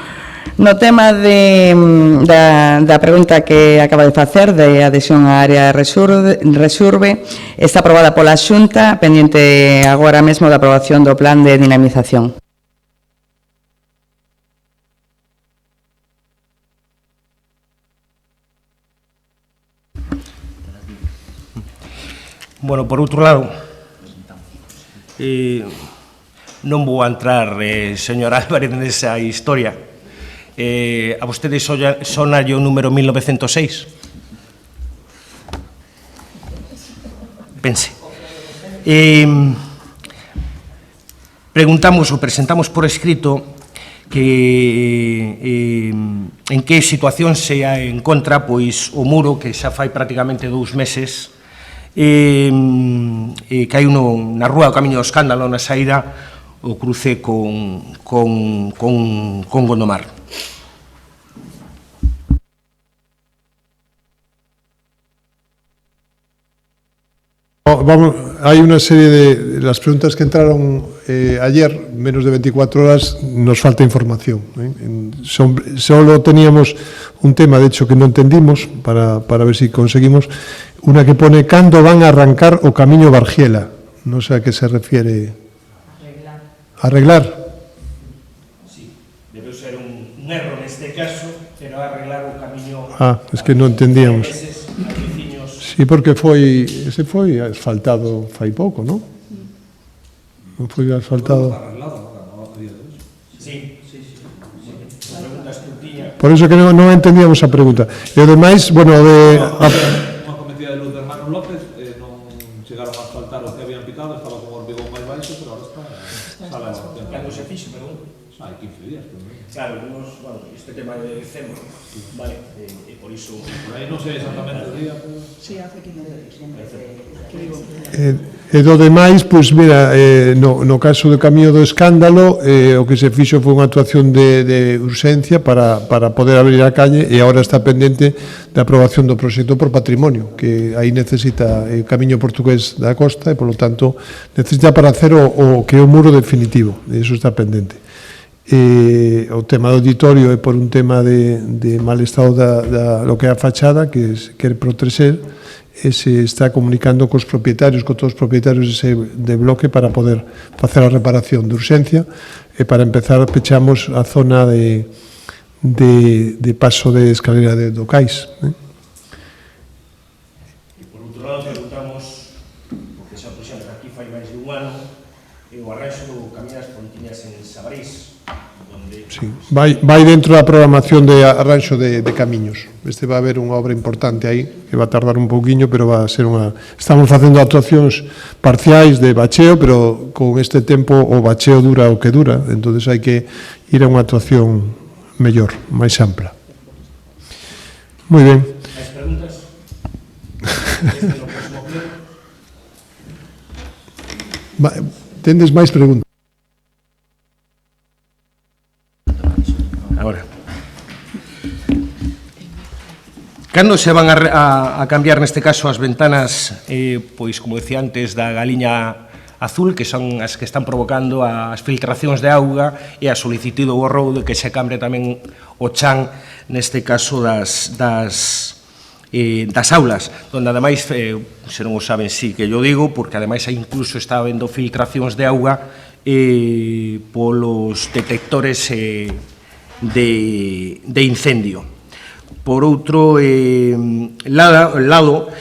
tema da pregunta que acaba de facer de adhesión á área Resurbe, está aprobada pola Xunta, pendiente agora mesmo da aprobación do plan de dinamización. Bueno, por outro lado, non vou a entrar, señor Álvarez, nesa historia. A vostede sona o número 1906? Pense. Preguntamos ou presentamos por escrito que en que situación se encontra pois o muro que xa fai prácticamente 2 meses que hai na rúa o Camiño do Escándalo, na saída o cruce con Gondomar. Hai unha serie de las preguntas que entraron ayer, menos de 24 horas, nos falta información. Solo teníamos un tema, de hecho, que non entendimos, para ver si conseguimos, una que pone cando van a arrancar o Camiño Bargiela. Non sei a que se refiere. Arreglar. Sí, debe ser un erro neste caso, pero arreglar o camiño... Es que non entendíamos. Sí, porque ese foi asfaltado fai pouco, non? Non foi asfaltado... Sí. A pregunta estudiña... Por iso que non entendíamos a pregunta. E o demais, bueno, de... Unha cometida de luz de Hermano López, non chegaron a asfaltar o que habían picado, estaba con o hormigón máis baixo, pero agora está... Cando se fixo, perdón? Hai 15 días, por menos. Claro, este tema de decembro, vale, e por iso... Por aí non sei exactamente o día, pero... Sí, hace 15 días. E do demais, pois mira, no caso do Camiño do Escándalo, o que se fixo foi unha actuación de urxencia para poder abrir a calle, e agora está pendente da aprobación do proxecto por patrimonio, que aí necesita o Camiño Portugués da Costa, e polo tanto necesita para hacer o que é o muro definitivo, e iso está pendente. O tema do auditorio é por un tema de mal estado lo que é a fachada, que quere proteger, e se está comunicando cos propietarios, con todos os propietarios de bloque para poder facer a reparación de urxencia, e para empezar pechamos a zona de paso de escalera do cais. E por outro lado preguntamos, porque xa puxemos aquí fai máis de un ano, o arranxo do Camiño das Pontiñas en Sabarís, onde... Sí, vai dentro da programación de arranxo de camiños. Va a haber unha obra importante aí, que va a tardar un pouquiño, pero va a ser unha... Estamos facendo actuacións parciais de bacheo, pero con este tempo o bacheo dura o que dura, entonces hai que ir a unha actuación mellor, máis ampla. Moi ben. Máis preguntas? Este no próximo pleno? Tendes máis preguntas? Agora. Cando se van a cambiar neste caso as ventanas, pois como decía antes, da galiña azul, que son as que están provocando as filtracións de auga e a solicitude do borrou de que se cambre tamén o chan, neste caso das aulas, onde ademais, se non o saben, sí que yo digo, porque ademais incluso está habendo filtracións de auga polos detectores de incendio. Por outro lado,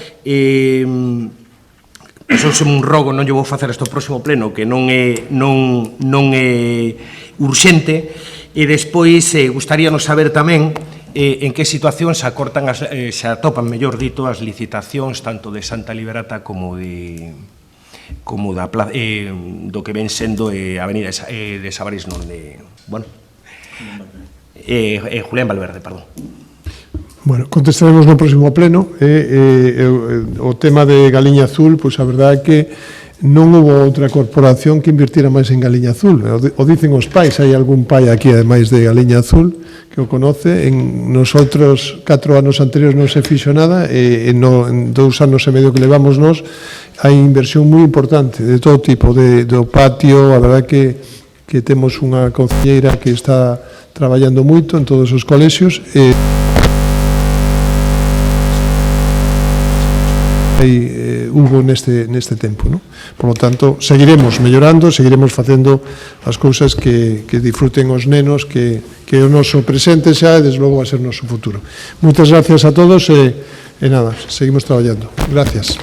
son un rogo, non lle vou facer este próximo pleno, que non é urxente, e despois gustaríanos saber tamén en que situación se acortan, se atopan, mellor dito, as licitacións tanto de Santa Liberata como do que ven sendo a avenida de Sabarís, non de... Bueno, Julián Valverde, perdón. Bueno, contestaremos no próximo pleno. O tema de Galiña Azul, pois a verdade é que non houve outra corporación que invirtiera máis en Galiña Azul. O dicen os pais, hai algún pai aquí, ademais de Galiña Azul, que o conoce. En nosotros 4 anos anteriores non se fixo nada, e en 2 anos e medio que levamos nós, hai inversión moi importante de todo tipo, do patio. A verdade que temos unha concelleira que está traballando moito en todos os colexios, hubo neste tempo, ¿no? Por lo tanto, seguiremos mellorando, seguiremos facendo as cousas que disfruten os nenos, que o noso presente xa e, desde logo, vai ser o noso futuro. Moitas gracias a todos e nada, seguimos traballando. Gracias.